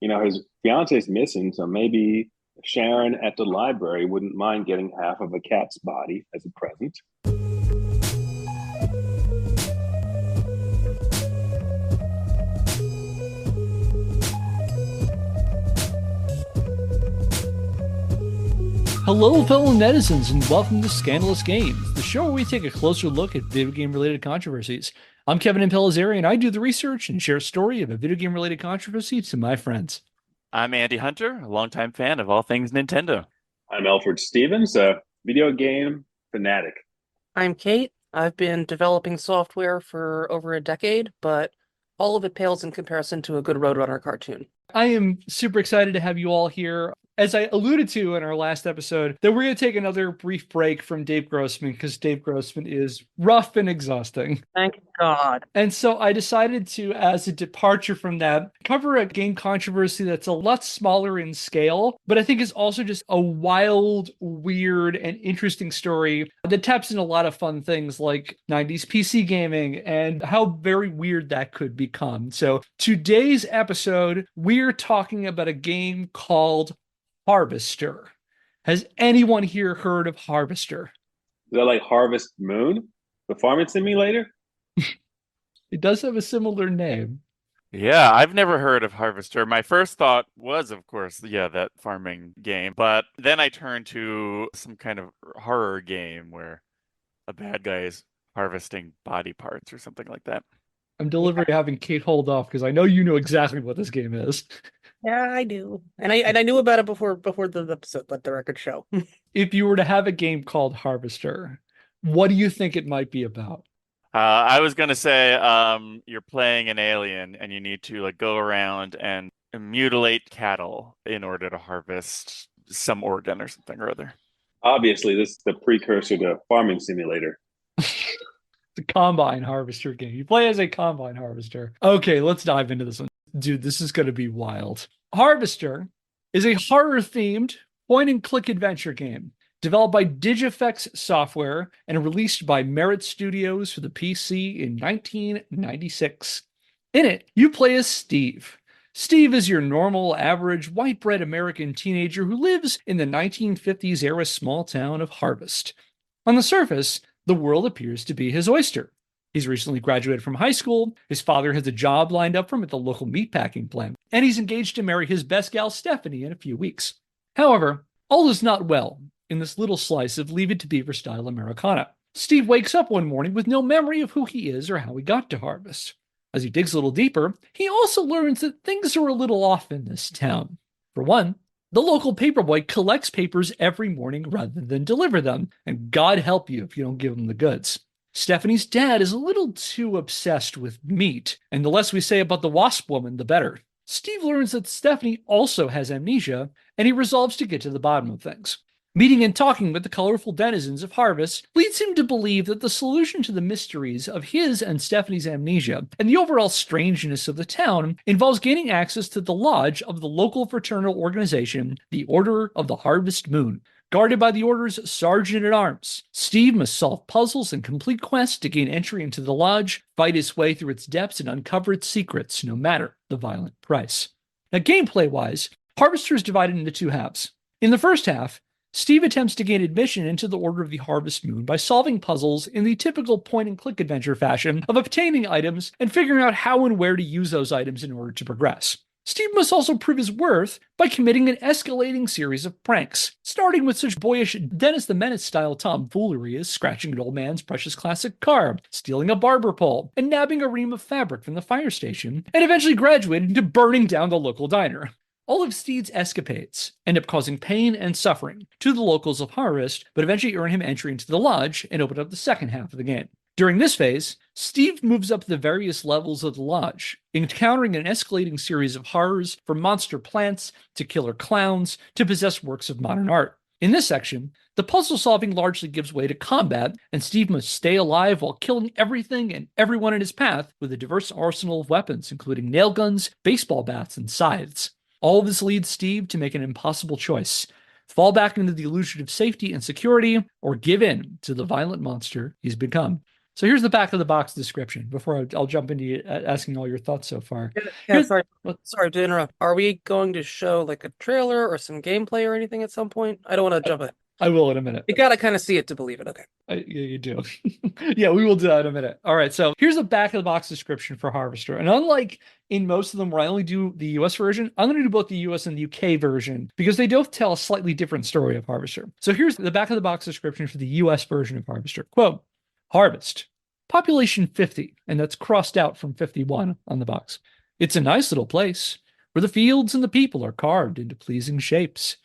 his fiance's missing, so maybe Sharon at the library wouldn't mind getting half of a cat's body as a present. Hello, fellow netizens, and welcome to Scandalous Games, the show where we take a closer look at video game-related controversies. I'm Kevin Impellizeri, and I do the research and share a story of a video game-related controversy to my friends. I'm Andy Hunter, a longtime fan of all things Nintendo. I'm Elford Stephens, a video game fanatic. I'm Kate. I've been developing software for over a decade, but all of it pales in comparison to a good Roadrunner cartoon. I am super excited to have you all here. As I alluded to in our last episode, that we're going to take another brief break from Dave Grossman because Dave Grossman is rough and exhausting. Thank God. And so I decided to, as a departure from that, cover a game controversy that's a lot smaller in scale, but I think is also just a wild, weird, and interesting story that taps in a lot of fun things like 90s PC gaming and how very weird that could become. So today's episode, we're talking about a game called Harvester. Has anyone here heard of Harvester? Is that like Harvest Moon, the farming simulator? It does have a similar name. Yeah, I've never heard of Harvester. My first thought was, of course, that farming game. But then I turned to some kind of horror game where a bad guy is harvesting body parts or something like that. I'm deliberately having Kate hold off because I know you know exactly what this game is. Yeah, I do. And I knew about it before the episode, let the record show. If you were to have a game called Harvester, what do you think it might be about? I was gonna say, you're playing an alien and you need to go around and mutilate cattle in order to harvest some organ or something or other. Obviously, this is the precursor to farming simulator. The combine harvester game. You play as a combine harvester. Okay, let's dive into this one. Dude, this is going to be wild. Harvester is a horror-themed point-and-click adventure game developed by DigiFX Software and released by Merit Studios for the PC in 1996. In it, you play as Steve. Steve is your normal, average, white-bread American teenager who lives in the 1950s-era small town of Harvest. On the surface, the world appears to be his oyster. He's recently graduated from high school, his father has a job lined up for him at the local meatpacking plant, and he's engaged to marry his best gal Stephanie in a few weeks. However, all is not well in this little slice of Leave It to Beaver-style Americana. Steve wakes up one morning with no memory of who he is or how he got to Harvest. As he digs a little deeper, he also learns that things are a little off in this town. For one, the local paperboy collects papers every morning rather than deliver them, and God help you if you don't give him the goods. Stephanie's dad is a little too obsessed with meat, and the less we say about the wasp woman, the better. Steve learns that Stephanie also has amnesia, and he resolves to get to the bottom of things. Meeting and talking with the colorful denizens of Harvest leads him to believe that the solution to the mysteries of his and Stephanie's amnesia and the overall strangeness of the town involves gaining access to the lodge of the local fraternal organization, the Order of the Harvest Moon. Guarded by the Order's Sergeant-at-Arms, Steve must solve puzzles and complete quests to gain entry into the lodge, fight his way through its depths, and uncover its secrets, no matter the violent price. Now, gameplay-wise, Harvester is divided into two halves. In the first half, Steve attempts to gain admission into the Order of the Harvest Moon by solving puzzles in the typical point-and-click adventure fashion of obtaining items and figuring out how and where to use those items in order to progress. Steve must also prove his worth by committing an escalating series of pranks, starting with such boyish Dennis the Menace-style tomfoolery as scratching an old man's precious classic car, stealing a barber pole, and nabbing a ream of fabric from the fire station, and eventually graduating to burning down the local diner. All of Steve's escapades end up causing pain and suffering to the locals of Harvest, but eventually earn him entry into the lodge and open up the second half of the game. During this phase, Steve moves up the various levels of the lodge, encountering an escalating series of horrors from monster plants to killer clowns to possessed works of modern art. In this section, the puzzle solving largely gives way to combat, and Steve must stay alive while killing everything and everyone in his path with a diverse arsenal of weapons, including nail guns, baseball bats, and scythes. All of this leads Steve to make an impossible choice: fall back into the illusion of safety and security, or give in to the violent monster he's become. So here's the back of the box description before I'll jump into asking all your thoughts so far. Yeah, sorry to interrupt. Are we going to show like a trailer or some gameplay or anything at some point? I don't want to jump it. I will in a minute. You gotta kind of see it to believe it. Okay. Yeah, you do. Yeah, we will do that in a minute. All right, so here's the back of the box description for Harvester. And unlike in most of them where I only do the US version, I'm going to do both the US and the UK version because they both tell a slightly different story of Harvester. So here's the back of the box description for the US version of Harvester. Quote, Harvest. Population 50, and that's crossed out from 51 on the box. It's a nice little place where the fields and the people are carved into pleasing shapes.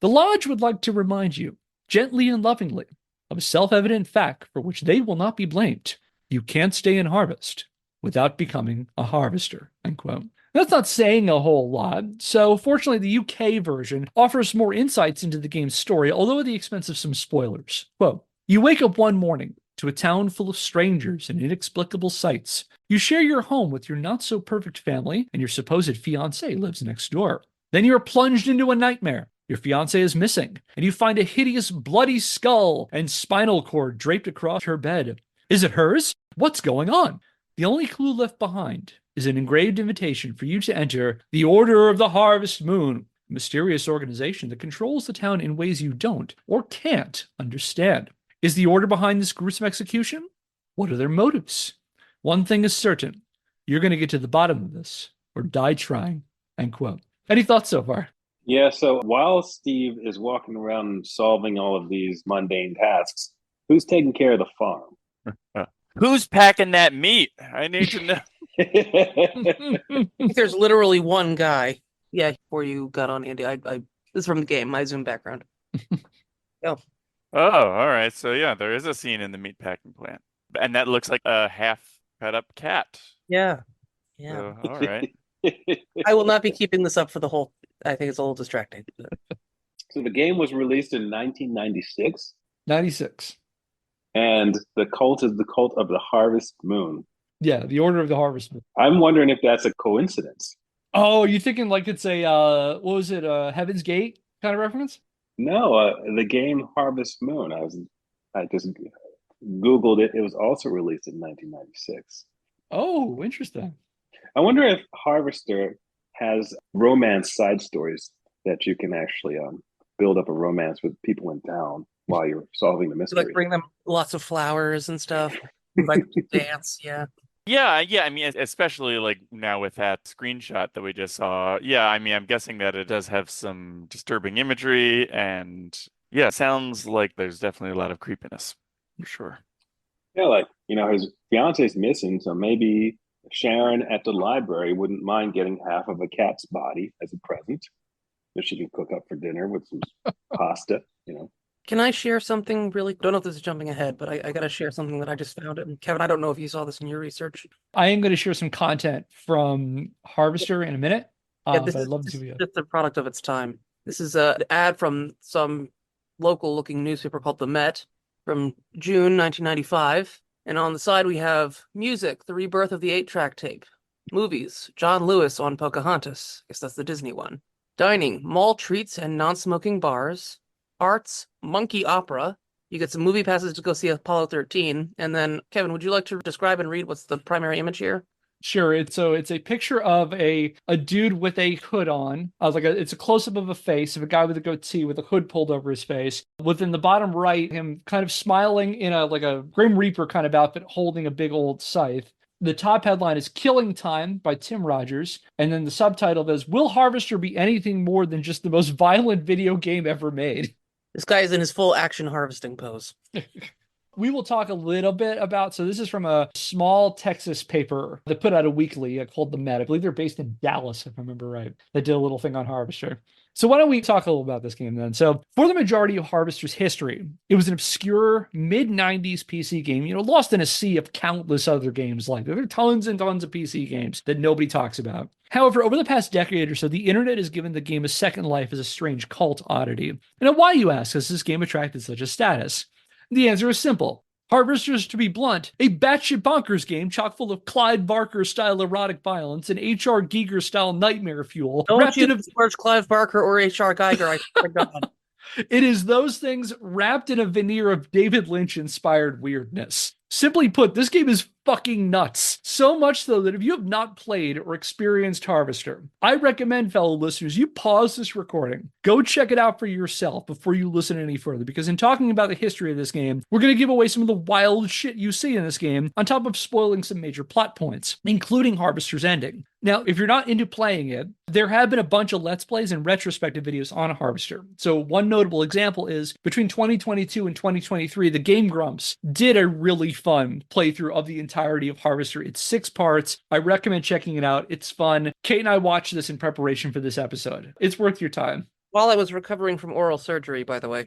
The Lodge would like to remind you, gently and lovingly, of a self-evident fact for which they will not be blamed. You can't stay in Harvest without becoming a harvester, unquote. That's not saying a whole lot, so fortunately the UK version offers more insights into the game's story, although at the expense of some spoilers. Quote, you wake up one morning to a town full of strangers and inexplicable sights. You share your home with your not-so-perfect family, and your supposed fiancé lives next door. Then you are plunged into a nightmare. Your fiancée is missing, and you find a hideous bloody skull and spinal cord draped across her bed. Is it hers? What's going on? The only clue left behind is an engraved invitation for you to enter the Order of the Harvest Moon, a mysterious organization that controls the town in ways you don't or can't understand. Is the Order behind this gruesome execution? What are their motives? One thing is certain. You're going to get to the bottom of this or die trying. End quote. Any thoughts so far? Yeah, so while Steve is walking around solving all of these mundane tasks, who's taking care of the farm? Who's packing that meat? I need to know. I think there's literally one guy. Yeah, before you got on, Andy, I this is from the game, my Zoom background. Oh. Oh, all right. So yeah, there is a scene in the meatpacking plant. And that looks like a half cut up cat. Yeah. So, all right. I will not be keeping this up for the whole. I think it's a little distracting. So the game was released in 1996. 96. And the cult is the cult of the Harvest Moon. Yeah, the Order of the Harvest Moon. I'm wondering if that's a coincidence. Oh, you thinking like it's a, what was it, Heaven's Gate kind of reference? No, the game Harvest Moon. I just Googled it. It was also released in 1996. Oh, interesting. I wonder if Harvester has romance side stories that you can actually build up a romance with people in town while you're solving the mystery. Like bring them lots of flowers and stuff. Like dance, yeah. Yeah. I mean, especially like now with that screenshot that we just saw. Yeah, I mean, I'm guessing that it does have some disturbing imagery, and yeah, it sounds like there's definitely a lot of creepiness, for sure. Yeah, like, his fiance's missing, so maybe Sharon at the library wouldn't mind getting half of a cat's body as a present that she can cook up for dinner with some pasta, Can I share something really? Don't know if this is jumping ahead, but I got to share something that I just found. And Kevin, I don't know if you saw this in your research. I am going to share some content from Harvester in a minute. Yeah, But I'd love to see just a product of its time. This is an ad from some local-looking newspaper called The Met from June 1995. And on the side, we have music, the rebirth of the 8-track tape. Movies, John Lewis on Pocahontas. I guess that's the Disney one. Dining, mall treats and non-smoking bars. Arts, monkey opera. You get some movie passes to go see Apollo 13. And then, Kevin, would you like to describe and read what's the primary image here? Sure. It's a picture of a dude with a hood on. It's a close-up of a face of a guy with a goatee with a hood pulled over his face. Within the bottom right, him kind of smiling in a Grim Reaper kind of outfit, holding a big old scythe. The top headline is Killing Time by Tim Rogers. And then the subtitle is, Will Harvester be anything more than just the most violent video game ever made? This guy is in his full action harvesting pose. We will talk a little bit about, so this is from a small Texas paper that put out a weekly called The Met. I believe they're based in Dallas, if I remember right. They did a little thing on Harvester. So why don't we talk a little about this game then? So for the majority of Harvester's history, it was an obscure mid-90s PC game, lost in a sea of countless other games like that. There are tons and tons of PC games that nobody talks about. However, over the past decade or so, the internet has given the game a second life as a strange cult oddity. And why, you ask, has this game attracted such a status? The answer is simple. Harvester's, to be blunt, a batshit bonkers game chock full of Clive Barker-style erotic violence and H.R. Giger-style nightmare fuel. Don't you disparage Clive Barker or H.R. Geiger, I swear to God. It is those things wrapped in a veneer of David Lynch-inspired weirdness. Simply put, this game is fucking nuts. So much so that if you have not played or experienced Harvester, I recommend, fellow listeners, you pause this recording, go check it out for yourself before you listen any further, because in talking about the history of this game, we're going to give away some of the wild shit you see in this game, on top of spoiling some major plot points, including Harvester's ending. Now, if you're not into playing it, there have been a bunch of Let's Plays and retrospective videos on Harvester. So one notable example is between 2022 and 2023, the Game Grumps did a really fun playthrough of the entirety of Harvester. It's 6 parts. I recommend checking it out. It's fun. Kate and I watched this in preparation for this episode. It's worth your time. While I was recovering from oral surgery, by the way.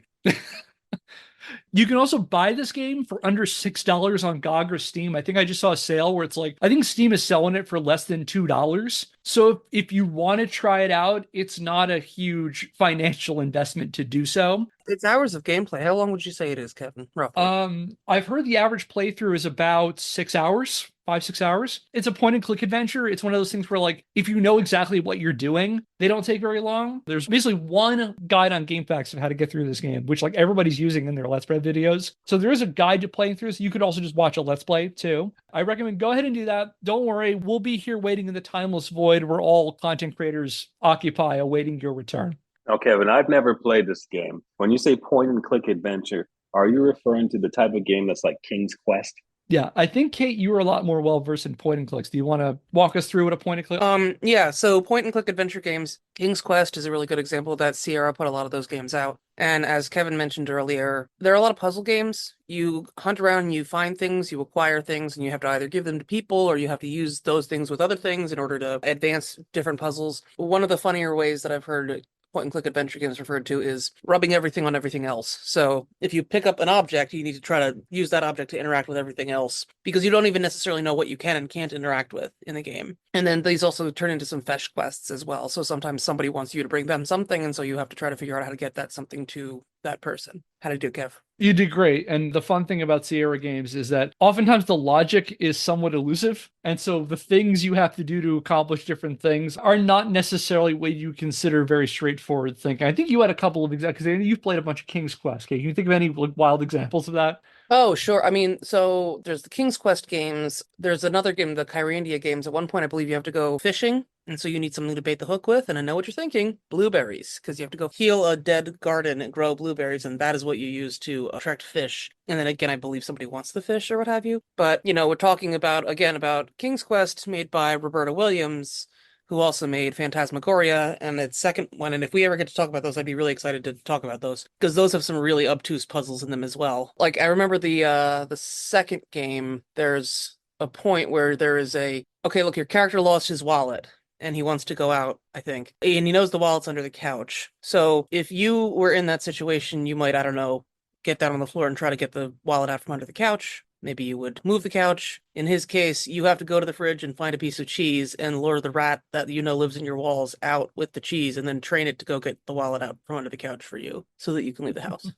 You can also buy this game for under $6 on GOG or Steam. I think I just saw a sale where it's like, I think Steam is selling it for less than $2. So if you want to try it out, it's not a huge financial investment to do so. It's hours of gameplay. How long would you say it is, Kevin? Roughly. I've heard the average playthrough is about 6 hours. 5-6 hours. It's a point and click adventure. It's one of those things where, like, if you know exactly what you're doing, they don't take very long. There's basically one guide on GameFAQs of how to get through this game, which, like, everybody's using in their Let's Play videos. So there is a guide to playing through. So you could also just watch a Let's Play too. I recommend go ahead and do that. Don't worry. We'll be here waiting in the timeless void where all content creators occupy, awaiting your return. Oh, Kevin, I've never played this game. When you say point and click adventure, are you referring to the type of game that's like King's Quest? Yeah, I think, Kate, you are a lot more well-versed in point and clicks. Do you want to walk us through what a point and click? Yeah, so point and click adventure games, King's Quest is a really good example of that. Sierra put a lot of those games out. And as Kevin mentioned earlier, there are a lot of puzzle games. You hunt around and you find things, you acquire things, and you have to either give them to people or you have to use those things with other things in order to advance different puzzles. One of the funnier ways that I've heard point and click adventure games referred to is rubbing everything on everything else. So if you pick up an object, you need to try to use that object to interact with everything else, because you don't even necessarily know what you can and can't interact with in the game. And then these also turn into some fetch quests as well. So sometimes somebody wants you to bring them something, and so you have to try to figure out how to get that something to that person. How to do, Kev? You did great. And the fun thing about Sierra games is that oftentimes the logic is somewhat elusive. And so the things you have to do to accomplish different things are not necessarily what you consider very straightforward thinking. I think you had a couple of examples, because you've played a bunch of King's Quest. Okay, can you think of any like wild examples of that? Oh, sure. I mean, so there's the King's Quest games. There's another game, the Kyrandia games. At one point, I believe you have to go fishing, and so you need something to bait the hook with. And I know what you're thinking, blueberries, because you have to go heal a dead garden and grow blueberries, and that is what you use to attract fish. And then again, I believe somebody wants the fish or what have you. But, you know, we're talking about, again, about King's Quest made by Roberta Williams, who also made Phantasmagoria and its second one. And if we ever get to talk about those, I'd be really excited to talk about those, because those have some really obtuse puzzles in them as well. Like, I remember the second game, there's a point where there is okay, look, your character lost his wallet and he wants to go out, I think, and he knows the wallet's under the couch. So if you were in that situation, you might, I don't know, get down on the floor and try to get the wallet out from under the couch. Maybe you would move the couch. In his case, you have to go to the fridge and find a piece of cheese and lure the rat that you know lives in your walls out with the cheese, and then train it to go get the wallet out from under the couch for you so that you can leave the house.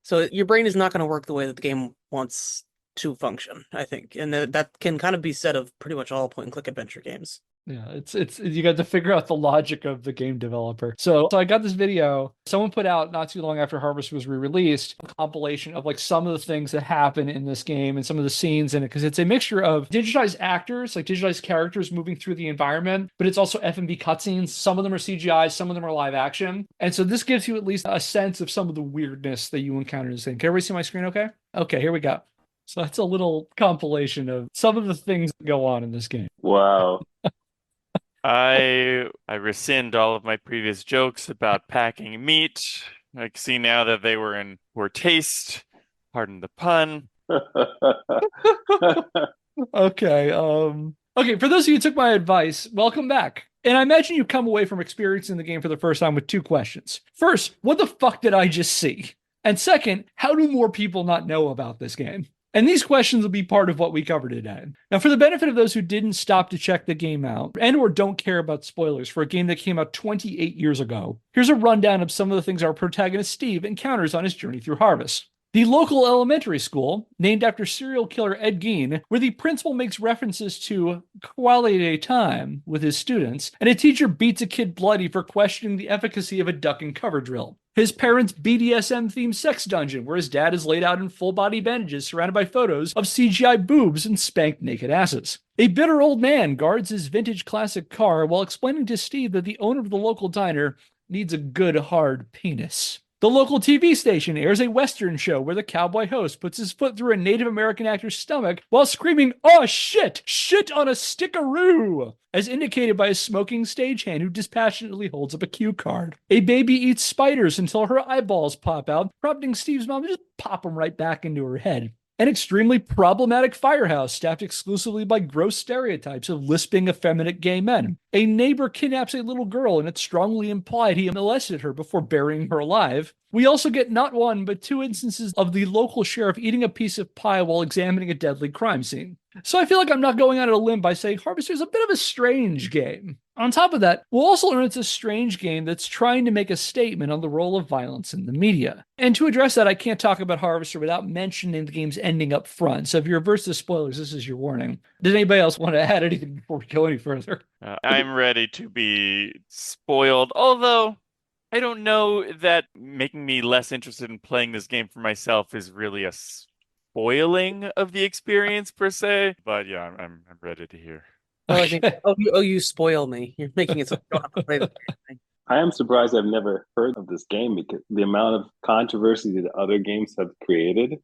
So your brain is not going to work the way that the game wants to function, I think. And that can kind of be said of pretty much all point and click adventure games. Yeah, it's you got to figure out the logic of the game developer. So I got this video someone put out not too long after Harvest was re-released, a compilation of like some of the things that happen in this game and some of the scenes in it, because it's a mixture of digitized actors, like digitized characters moving through the environment, but it's also FMV cutscenes. Some of them are CGI, some of them are live action. And so this gives you at least a sense of some of the weirdness that you encounter in this thing. Can everybody see my screen okay? Okay, here we go. So that's a little compilation of some of the things that go on in this game. Wow. I rescind all of my previous jokes about packing meat. I see now that they were in poor taste. Pardon the pun. Okay. Okay, for those of you who took my advice, welcome back. And I imagine you come away from experiencing the game for the first time with 2 questions. First, what the fuck did I just see? And second, how do more people not know about this game? And these questions will be part of what we cover today. Now, for the benefit of those who didn't stop to check the game out and or don't care about spoilers for a game that came out 28 years ago, here's a rundown of some of the things our protagonist Steve encounters on his journey through Harvest. The local elementary school, named after serial killer Ed Gein, where the principal makes references to quality time with his students, and a teacher beats a kid bloody for questioning the efficacy of a duck and cover drill. His parents' BDSM-themed sex dungeon, where his dad is laid out in full-body bandages surrounded by photos of CGI boobs and spanked naked asses. A bitter old man guards his vintage classic car while explaining to Steve that the owner of the local diner needs a good hard penis. The local TV station airs a Western show where the cowboy host puts his foot through a Native American actor's stomach while screaming, "Oh shit! Shit on a stickaroo!" as indicated by a smoking stagehand who dispassionately holds up a cue card. A baby eats spiders until her eyeballs pop out, prompting Steve's mom to just pop them right back into her head. An extremely problematic firehouse staffed exclusively by gross stereotypes of lisping, effeminate gay men. A neighbor kidnaps a little girl, and it's strongly implied he molested her before burying her alive. We also get not one, but two instances of the local sheriff eating a piece of pie while examining a deadly crime scene. So I feel like I'm not going out on a limb by saying Harvester is a bit of a strange game. On top of that, we'll also learn it's a strange game that's trying to make a statement on the role of violence in the media. And to address that, I can't talk about Harvester without mentioning the game's ending up front. So if you're averse to spoilers, this is your warning. Does anybody else want to add anything before we go any further? I'm ready to be spoiled, although I don't know that making me less interested in playing this game for myself is really a spoiling of the experience per se. But yeah, I'm ready to hear. You spoil me. You're making it so I don't have to play the game. I am surprised I've never heard of this game because the amount of controversy that other games have created.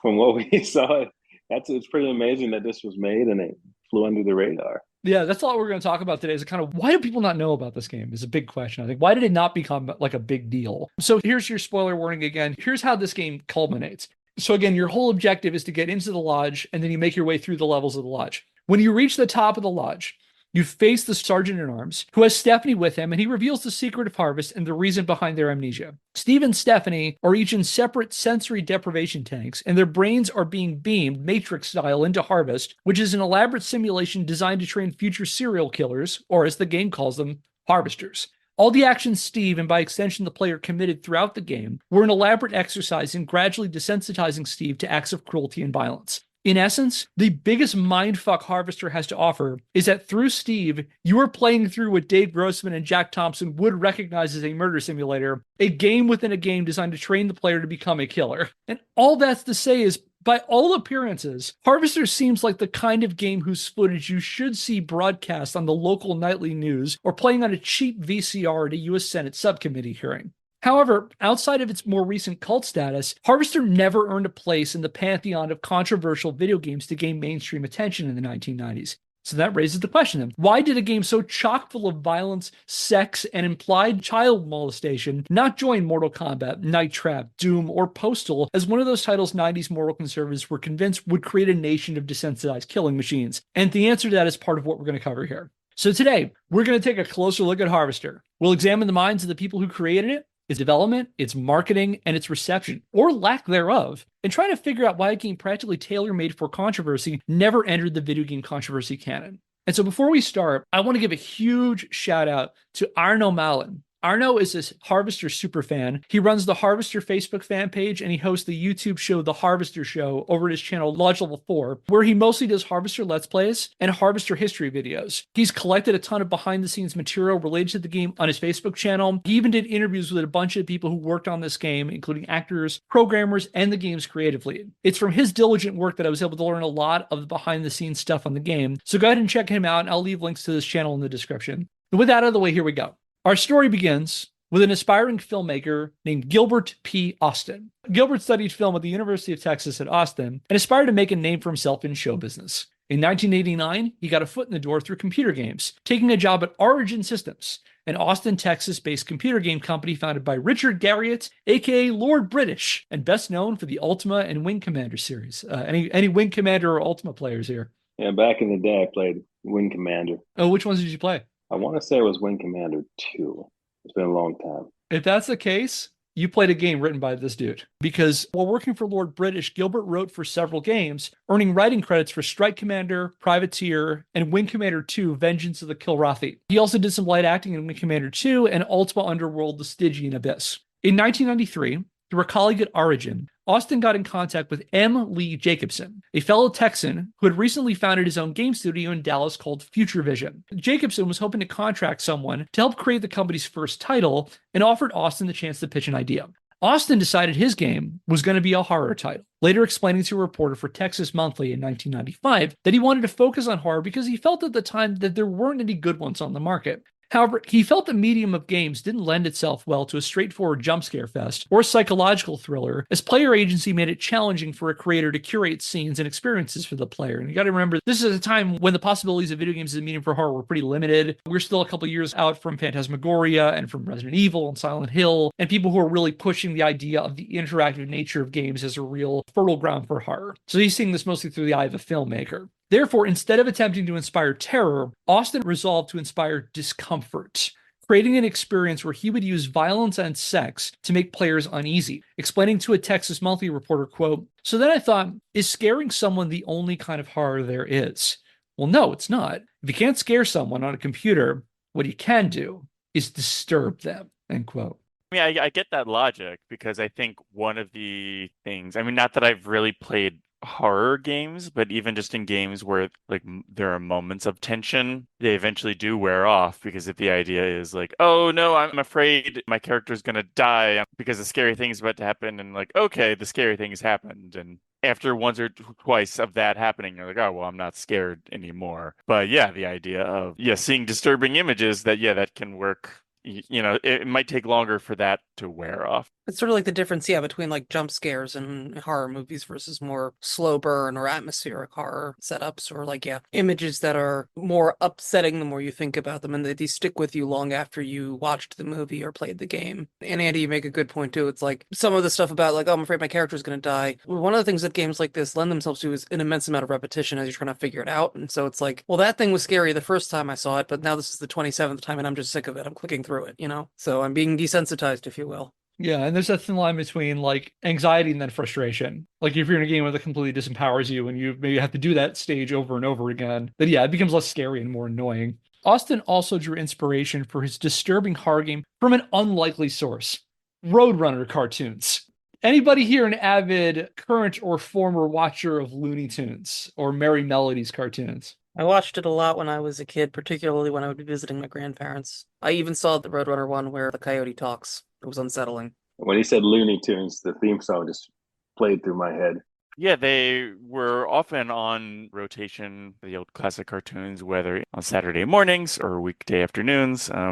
From what we saw, it's pretty amazing that this was made and it flew under the radar. Yeah, that's all we're going to talk about today is kind of why do people not know about this game is a big question. I think why did it not become like a big deal? So here's your spoiler warning again. Here's how this game culminates. So again, your whole objective is to get into the lodge and then you make your way through the levels of the lodge. When you reach the top of the lodge, you face the sergeant-at-arms, who has Stephanie with him, and he reveals the secret of Harvest and the reason behind their amnesia. Steve and Stephanie are each in separate sensory deprivation tanks, and their brains are being beamed, Matrix-style, into Harvest, which is an elaborate simulation designed to train future serial killers, or as the game calls them, harvesters. All the actions Steve, and by extension the player, committed throughout the game were an elaborate exercise in gradually desensitizing Steve to acts of cruelty and violence. In essence, the biggest mindfuck Harvester has to offer is that through Steve, you are playing through what Dave Grossman and Jack Thompson would recognize as a murder simulator, a game within a game designed to train the player to become a killer. And all that's to say is, by all appearances, Harvester seems like the kind of game whose footage you should see broadcast on the local nightly news or playing on a cheap VCR at a U.S. Senate subcommittee hearing. However, outside of its more recent cult status, Harvester never earned a place in the pantheon of controversial video games to gain mainstream attention in the 1990s. So that raises the question then, why did a game so chock full of violence, sex, and implied child molestation not join Mortal Kombat, Night Trap, Doom, or Postal as one of those titles 90s moral conservatives were convinced would create a nation of desensitized killing machines? And the answer to that is part of what we're going to cover here. So today, we're going to take a closer look at Harvester. We'll examine the minds of the people who created it, its development, its marketing, and its reception, or lack thereof, and try to figure out why a game practically tailor-made for controversy never entered the video game controversy canon. And so before we start, I want to give a huge shout out to Aarno Malin. Aarno is this Harvester superfan. He runs the Harvester Facebook fan page, and he hosts the YouTube show The Harvester Show over at his channel Lodge Level 4, where he mostly does Harvester Let's Plays and Harvester history videos. He's collected a ton of behind-the-scenes material related to the game on his Facebook channel. He even did interviews with a bunch of people who worked on this game, including actors, programmers, and the game's creative lead. It's from his diligent work that I was able to learn a lot of the behind-the-scenes stuff on the game, so go ahead and check him out, and I'll leave links to this channel in the description. And with that out of the way, here we go. Our story begins with an aspiring filmmaker named Gilbert P. Austin. Gilbert studied film at the University of Texas at Austin and aspired to make a name for himself in show business. In 1989, he got a foot in the door through computer games, taking a job at Origin Systems, an Austin, Texas-based computer game company founded by Richard Garriott, aka Lord British, and best known for the Ultima and Wing Commander series. Any Wing Commander or Ultima players here? Yeah, back in the day, I played Wing Commander. Oh, which ones did you play? I want to say it was Wing Commander 2. It's been a long time. If that's the case, you played a game written by this dude. Because while working for Lord British, Gilbert wrote for several games, earning writing credits for Strike Commander, Privateer, and Wing Commander 2, Vengeance of the Kilrathi. He also did some light acting in Wing Commander 2 and Ultima Underworld, The Stygian Abyss. In 1993, Through a colleague at Origin, Austin got in contact with M. Lee Jacobson, a fellow Texan who had recently founded his own game studio in Dallas called Future Vision. Jacobson was hoping to contract someone to help create the company's first title and offered Austin the chance to pitch an idea. Austin decided his game was going to be a horror title, later explaining to a reporter for Texas Monthly in 1995 that he wanted to focus on horror because he felt at the time that there weren't any good ones on the market. However, he felt the medium of games didn't lend itself well to a straightforward jump scare fest or psychological thriller, as player agency made it challenging for a creator to curate scenes and experiences for the player. And you got to remember, this is a time when the possibilities of video games as a medium for horror were pretty limited. We're still a couple years out from Phantasmagoria and from Resident Evil and Silent Hill, and people who are really pushing the idea of the interactive nature of games as a real fertile ground for horror. So he's seeing this mostly through the eye of a filmmaker. Therefore, instead of attempting to inspire terror, Austin resolved to inspire discomfort, creating an experience where he would use violence and sex to make players uneasy, explaining to a Texas Monthly reporter, quote, "So then I thought, is scaring someone the only kind of horror there is? Well, no, it's not. If you can't scare someone on a computer, what you can do is disturb them," end quote. I mean, I get that logic because I think one of the things, I mean, not that I've really played horror games, but even just in games where like there are moments of tension, they eventually do wear off because if the idea is like, oh no, I'm afraid my character's gonna die because a scary thing is about to happen, and like, okay, the scary thing has happened, and after once or twice of that happening, you're like, oh well, I'm not scared anymore. But yeah, the idea of seeing disturbing images that can work. You know, it might take longer for that to wear off. It's sort of like the difference, between like jump scares and horror movies versus more slow burn or atmospheric horror setups, or like, images that are more upsetting the more you think about them, and they stick with you long after you watched the movie or played the game. And Andy, you make a good point too. It's like some of the stuff about like, oh, I'm afraid my character's going to die. One of the things that games like this lend themselves to is an immense amount of repetition as you're trying to figure it out. And so it's like, well, that thing was scary the first time I saw it, but now this is the 27th time and I'm just sick of it. I'm clicking through it, So I'm being desensitized, if you will. Yeah, and there's that thin line between like anxiety and then frustration. Like if you're in a game that completely disempowers you and you maybe have to do that stage over and over again, then it becomes less scary and more annoying. Austin also drew inspiration for his disturbing horror game from an unlikely source: Roadrunner cartoons. Anybody here an avid current or former watcher of Looney Tunes or Merry Melodies cartoons? I watched it a lot when I was a kid, particularly when I would be visiting my grandparents. I even saw the Roadrunner one where the coyote talks. It was unsettling. When he said Looney Tunes, the theme song just played through my head. Yeah, they were often on rotation, the old classic cartoons, whether on Saturday mornings or weekday afternoons. I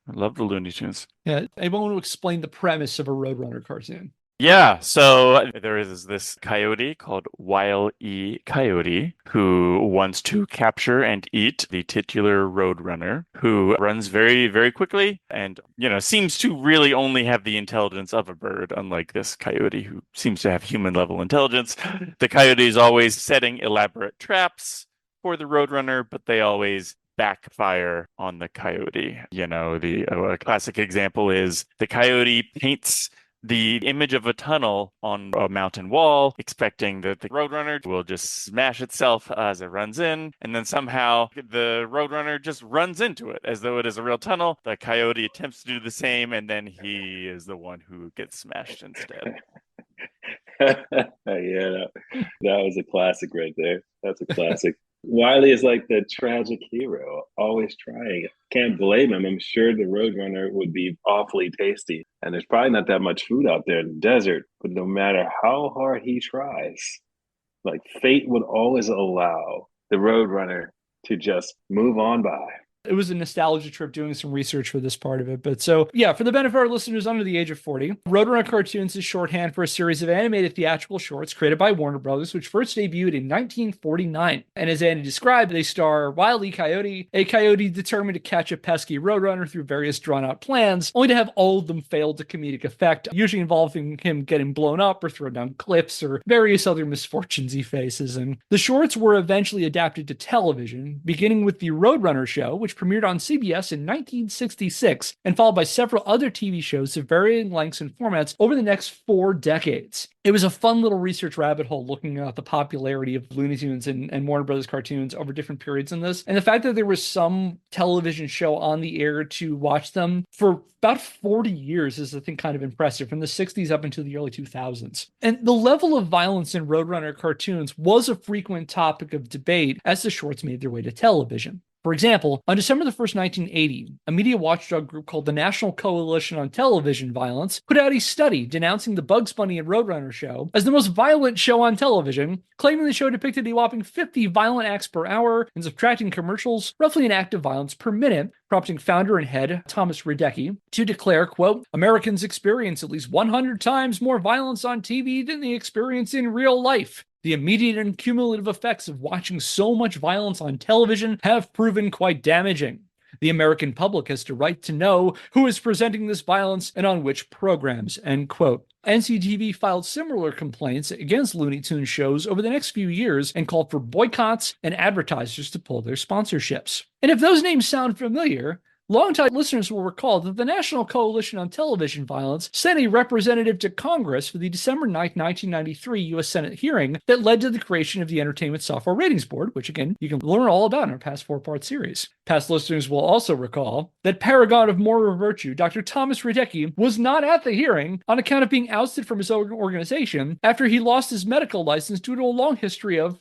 love the Looney Tunes. Yeah, I want to explain the premise of a Roadrunner cartoon. Yeah, so there is this coyote called Wile E. Coyote who wants to capture and eat the titular Roadrunner, who runs very, very quickly and, seems to really only have the intelligence of a bird, unlike this coyote who seems to have human-level intelligence. The coyote is always setting elaborate traps for the Roadrunner, but they always backfire on the coyote. The classic example is the coyote paints the image of a tunnel on a mountain wall, expecting that the Roadrunner will just smash itself as it runs in, and then somehow the Roadrunner just runs into it as though it is a real tunnel. The coyote attempts to do the same, and then he is the one who gets smashed instead. That was a classic right there. That's a classic. Wiley is like the tragic hero, always trying. Can't blame him. I'm sure the Roadrunner would be awfully tasty. And there's probably not that much food out there in the desert. But no matter how hard he tries, like fate would always allow the Roadrunner to just move on by. It was a nostalgia trip doing some research for this part of it. But so, for the benefit of our listeners under the age of 40, Roadrunner Cartoons is shorthand for a series of animated theatrical shorts created by Warner Brothers, which first debuted in 1949. And as Andy described, they star Wile E. Coyote, a coyote determined to catch a pesky Roadrunner through various drawn-out plans, only to have all of them fail to comedic effect, usually involving him getting blown up or thrown down cliffs or various other misfortunes he faces. And the shorts were eventually adapted to television, beginning with the Roadrunner show, which which premiered on CBS in 1966 and followed by several other TV shows of varying lengths and formats over the next 4 decades. It was a fun little research rabbit hole looking at the popularity of Looney Tunes and Warner Brothers cartoons over different periods in this. And the fact that there was some television show on the air to watch them for about 40 years is, I think, kind of impressive, from the 60s up into the early 2000s. And the level of violence in Roadrunner cartoons was a frequent topic of debate as the shorts made their way to television. For example, on December the 1st, 1980, a media watchdog group called the National Coalition on Television Violence put out a study denouncing the Bugs Bunny and Roadrunner show as the most violent show on television, claiming the show depicted a whopping 50 violent acts per hour and subtracting commercials, roughly an act of violence per minute, prompting founder and head Thomas Radecki to declare, quote, Americans experience at least 100 times more violence on TV than they experience in real life. The immediate and cumulative effects of watching so much violence on television have proven quite damaging. The American public has the right to know who is presenting this violence and on which programs, end quote. NCTV filed similar complaints against Looney Tunes shows over the next few years and called for boycotts and advertisers to pull their sponsorships. And if those names sound familiar, longtime listeners will recall that the National Coalition on Television Violence sent a representative to Congress for the December 9, 1993 U.S. Senate hearing that led to the creation of the Entertainment Software Ratings Board, which, again, you can learn all about in our past 4-part series. Past listeners will also recall that paragon of moral virtue, Dr. Thomas Radecki, was not at the hearing on account of being ousted from his own organization after he lost his medical license due to a long history of,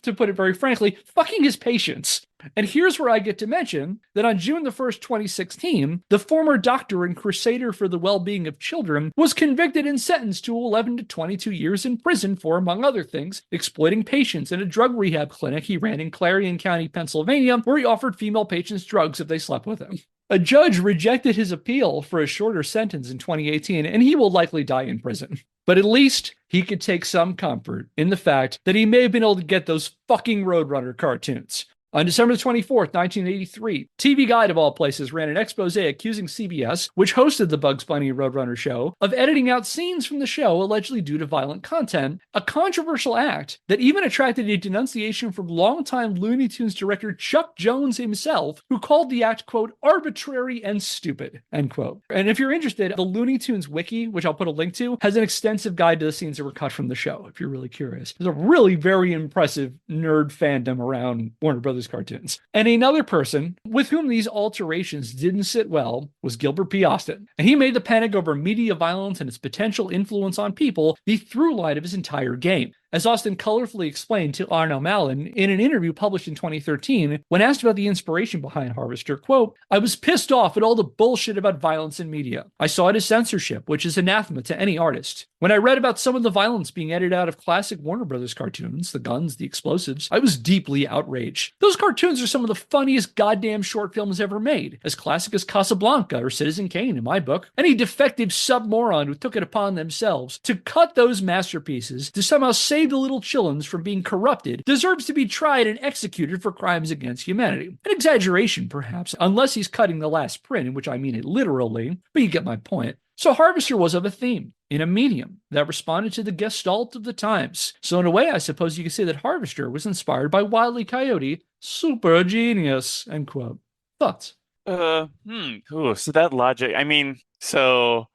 to put it very frankly, fucking his patients. And here's where I get to mention that on June the 1st, 2016, the former doctor and crusader for the well-being of children was convicted and sentenced to 11 to 22 years in prison for, among other things, exploiting patients in a drug rehab clinic he ran in Clarion County, Pennsylvania, where he offered female patients drugs if they slept with him. A judge rejected his appeal for a shorter sentence in 2018, and he will likely die in prison. But at least he could take some comfort in the fact that he may have been able to get those fucking Roadrunner cartoons. On December 24th, 1983, TV Guide of all places ran an expose accusing CBS, which hosted the Bugs Bunny Roadrunner show, of editing out scenes from the show allegedly due to violent content, a controversial act that even attracted a denunciation from longtime Looney Tunes director Chuck Jones himself, who called the act, quote, arbitrary and stupid, end quote. And if you're interested, the Looney Tunes wiki, which I'll put a link to, has an extensive guide to the scenes that were cut from the show, if you're really curious. There's a really very impressive nerd fandom around Warner Brothers cartoons. And another person with whom these alterations didn't sit well was Gilbert P. Austin. And he made the panic over media violence and its potential influence on people the through line of his entire game. As Austin colorfully explained to Aarno Malin in an interview published in 2013, when asked about the inspiration behind Harvester, quote, I was pissed off at all the bullshit about violence in media. I saw it as censorship, which is anathema to any artist. When I read about some of the violence being edited out of classic Warner Brothers cartoons, the guns, the explosives, I was deeply outraged. Those cartoons are some of the funniest goddamn short films ever made, as classic as Casablanca or Citizen Kane in my book. Any defective sub-moron who took it upon themselves to cut those masterpieces to somehow save the little chillins from being corrupted deserves to be tried and executed for crimes against humanity. An exaggeration, perhaps, unless he's cutting the last print, in which I mean it literally, but you get my point. So Harvester was of a theme, in a medium, that responded to the gestalt of the times. So in a way, I suppose you could say that Harvester was inspired by Wile E. Coyote, super genius, end quote. Thoughts? So that logic, I mean, so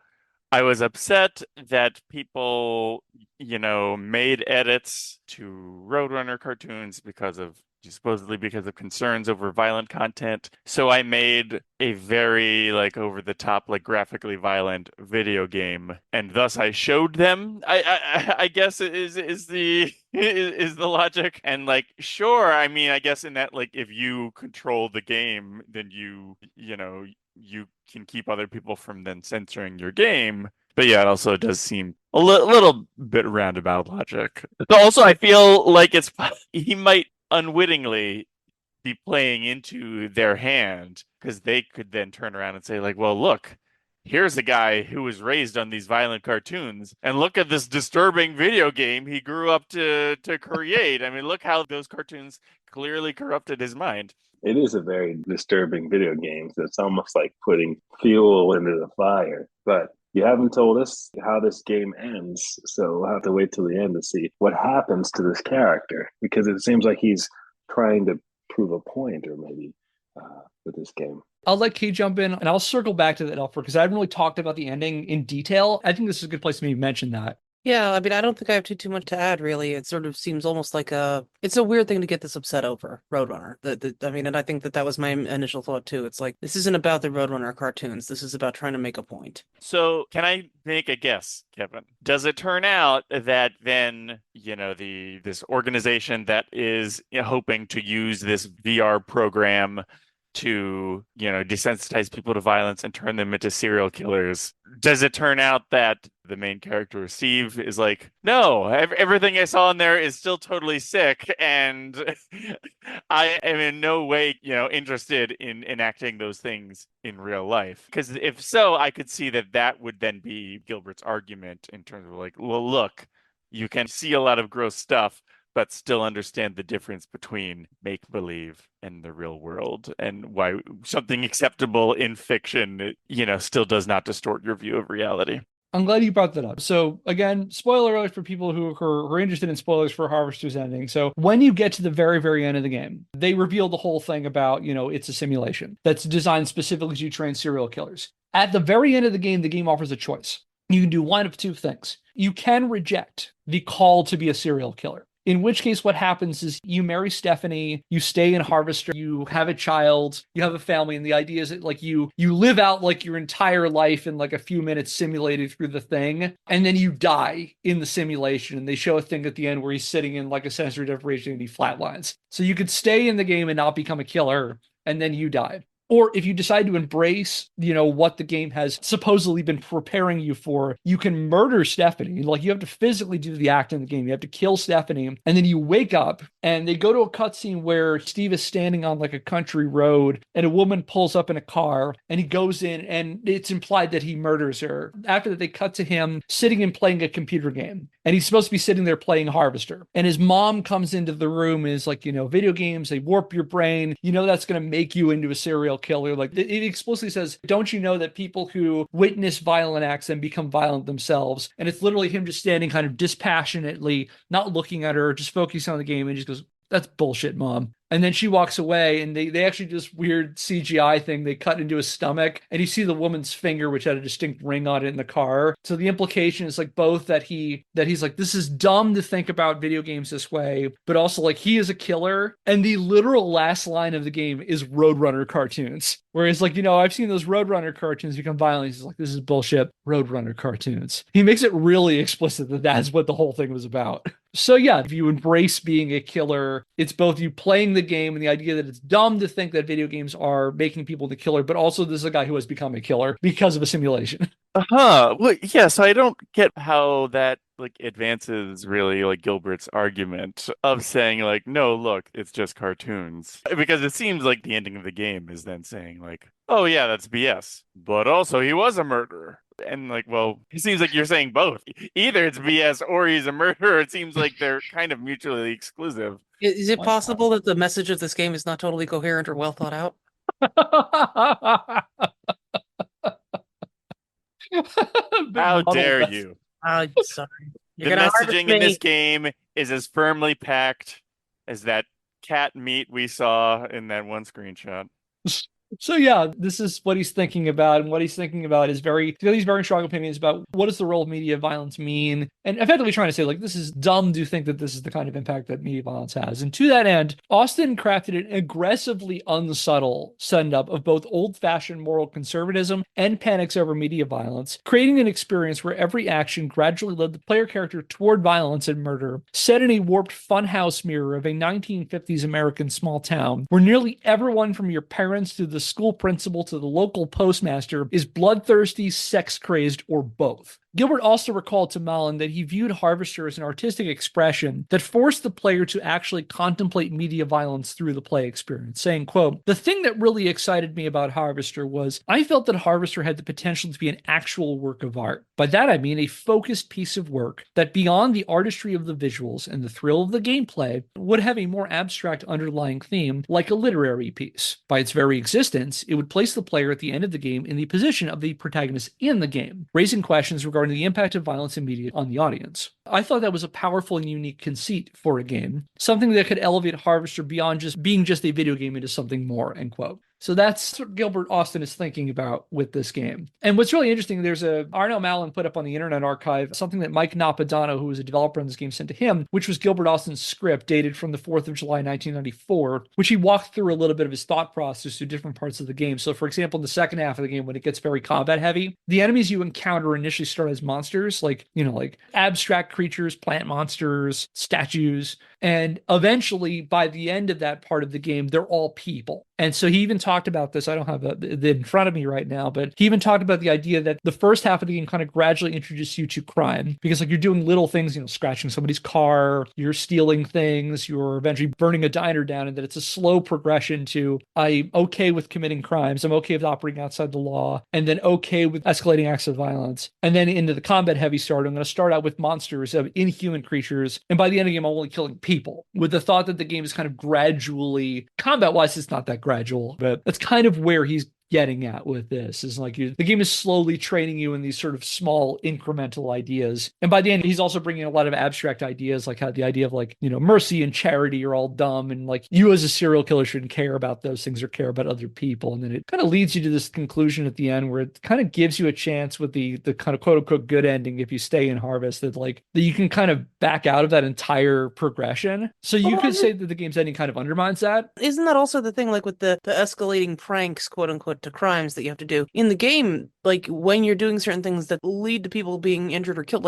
I was upset that people, made edits to Roadrunner cartoons supposedly because of concerns over violent content. So I made a very over-the-top, graphically violent video game, and thus I showed them. I guess is the logic. And sure, I mean, I guess in that if you control the game, then you can keep other people from then censoring your game. But yeah, it also does seem a little bit roundabout logic. So also, I feel like he might unwittingly be playing into their hand, because they could then turn around and say well, look, here's a guy who was raised on these violent cartoons, and look at this disturbing video game he grew up to create. I mean, look how those cartoons clearly corrupted his mind. It is a very disturbing video game. So it's almost like putting fuel into the fire. But you haven't told us how this game ends, so we'll have to wait till the end to see what happens to this character, because it seems like he's trying to prove a point, or maybe with this game. I'll let Kate jump in, and I'll circle back to that, Elford, because I haven't really talked about the ending in detail. I think this is a good place for me to mention that. Yeah, I mean, I don't think I have too much to add, really. It sort of seems almost like it's a weird thing to get this upset over, Roadrunner. I mean, and I think that was my initial thought too. It's like, this isn't about the Roadrunner cartoons. This is about trying to make a point. So can I make a guess, Kevin? Does it turn out that then, this organization that is hoping to use this VR program to, desensitize people to violence and turn them into serial killers, does it turn out that the main character, Steve, is like, no, everything I saw in there is still totally sick, and I am in no way, interested in enacting those things in real life? Because if so, I could see that would then be Gilbert's argument in terms of like, well, look, you can see a lot of gross stuff, but still understand the difference between make-believe and the real world, and why something acceptable in fiction, still does not distort your view of reality. I'm glad you brought that up. So again, spoiler alert for people who are interested in spoilers for Harvester's ending. So when you get to the very, very end of the game, they reveal the whole thing about, it's a simulation that's designed specifically to train serial killers. At the very end of the game offers a choice. You can do one of two things. You can reject the call to be a serial killer, in which case what happens is you marry Stephanie, you stay in Harvester, you have a child, you have a family, and the idea is that like you live out like your entire life in like a few minutes simulated through the thing, and then you die in the simulation, and they show a thing at the end where he's sitting in like a sensory deprivation and he flatlines. So you could stay in the game and not become a killer, and then you die. Or if you decide to embrace, what the game has supposedly been preparing you for, you can murder Stephanie. Like, you have to physically do the act in the game. You have to kill Stephanie. And then you wake up and they go to a cutscene where Steve is standing on like a country road and a woman pulls up in a car and he goes in and it's implied that he murders her. After that, they cut to him sitting and playing a computer game. And he's supposed to be sitting there playing Harvester. And his mom comes into the room and is like, video games, they warp your brain. That's going to make you into a serial killer. Like, it explicitly says, don't you know that people who witness violent acts and become violent themselves? And it's literally him just standing kind of dispassionately, not looking at her, just focusing on the game, and just goes, that's bullshit, Mom. And then she walks away, and they actually do this weird CGI thing. They cut into his stomach, and you see the woman's finger, which had a distinct ring on it in the car. So the implication is like both that he's like, this is dumb to think about video games this way, but also like he is a killer. And the literal last line of the game is Roadrunner cartoons. Whereas like, I've seen those Roadrunner cartoons become violent. He's like, this is bullshit. Roadrunner cartoons. He makes it really explicit that that's what the whole thing was about. So yeah, if you embrace being a killer, it's both you playing the game and the idea that it's dumb to think that video games are making people the killer, but also this is a guy who has become a killer because of a simulation. Well, yeah, so I don't get how that like advances really like Gilbert's argument of saying like, no, look, it's just cartoons. Because it seems like the ending of the game is then saying like, oh yeah, that's BS. But also he was a murderer. And like, well, it seems like you're saying both. Either it's BS or he's a murderer. It seems like they're kind of mutually exclusive. Is it possible that the message of this game is not totally coherent or well thought out? How dare you? I'm sorry. The messaging in this game is as firmly packed as that cat meat we saw in that one screenshot. So yeah, this is what he's thinking about, and what he's thinking about is these very strong opinions about what does the role of media violence mean, and effectively trying to say like, this is dumb to think that this is the kind of impact that media violence has. And to that end, Austin crafted an aggressively unsubtle send-up of both old-fashioned moral conservatism and panics over media violence, creating an experience where every action gradually led the player character toward violence and murder, set in a warped funhouse mirror of a 1950s American small town, where nearly everyone from your parents to the school principal to the local postmaster is bloodthirsty, sex-crazed, or both. Gilbert also recalled to Malin that he viewed Harvester as an artistic expression that forced the player to actually contemplate media violence through the play experience, saying, quote, "The thing that really excited me about Harvester was I felt that Harvester had the potential to be an actual work of art. By that I mean a focused piece of work that beyond the artistry of the visuals and the thrill of the gameplay would have a more abstract underlying theme like a literary piece. By its very existence, it would place the player at the end of the game in the position of the protagonist in the game, raising questions regarding the impact of violence in media on the audience. I thought that was a powerful and unique conceit for a game, something that could elevate Harvester beyond just being just a video game into something more," end quote. So that's what Gilbert Austin is thinking about with this game. And what's really interesting, there's a Aarno Malin put up on the Internet Archive something that Mike Napadano, who was a developer on this game, sent to him, which was Gilbert Austin's script dated from the 4th of July, 1994, which he walked through a little bit of his thought process through different parts of the game. So for example, in the second half of the game, when it gets very combat heavy, the enemies you encounter initially start as monsters, like abstract creatures, plant monsters, statues. And eventually, by the end of that part of the game, they're all people. And so he even talked about this. I don't have it in front of me right now, but he even talked about the idea that the first half of the game kind of gradually introduces you to crime, because you're doing little things, scratching somebody's car, you're stealing things, you're eventually burning a diner down, and that it's a slow progression to I'm okay with committing crimes, I'm okay with operating outside the law, and then okay with escalating acts of violence. And then into the combat heavy start, I'm going to start out with monsters of inhuman creatures, and by the end of the game, I'm only killing people, with the thought that the game is kind of gradually, combat-wise, it's not that gradual, but that's kind of where he's getting at with this, is the game is slowly training you in these sort of small incremental ideas. And by the end, he's also bringing a lot of abstract ideas, like how the idea of mercy and charity are all dumb, and you as a serial killer shouldn't care about those things or care about other people. And then it kind of leads you to this conclusion at the end where it kind of gives you a chance with the kind of quote unquote good ending, if you stay in Harvest, that that you can kind of back out of that entire progression. So you could say that the game's ending kind of undermines that. Isn't that also the thing, with the escalating pranks, quote unquote, to crimes that you have to do in the game, when you're doing certain things that lead to people being injured or killed,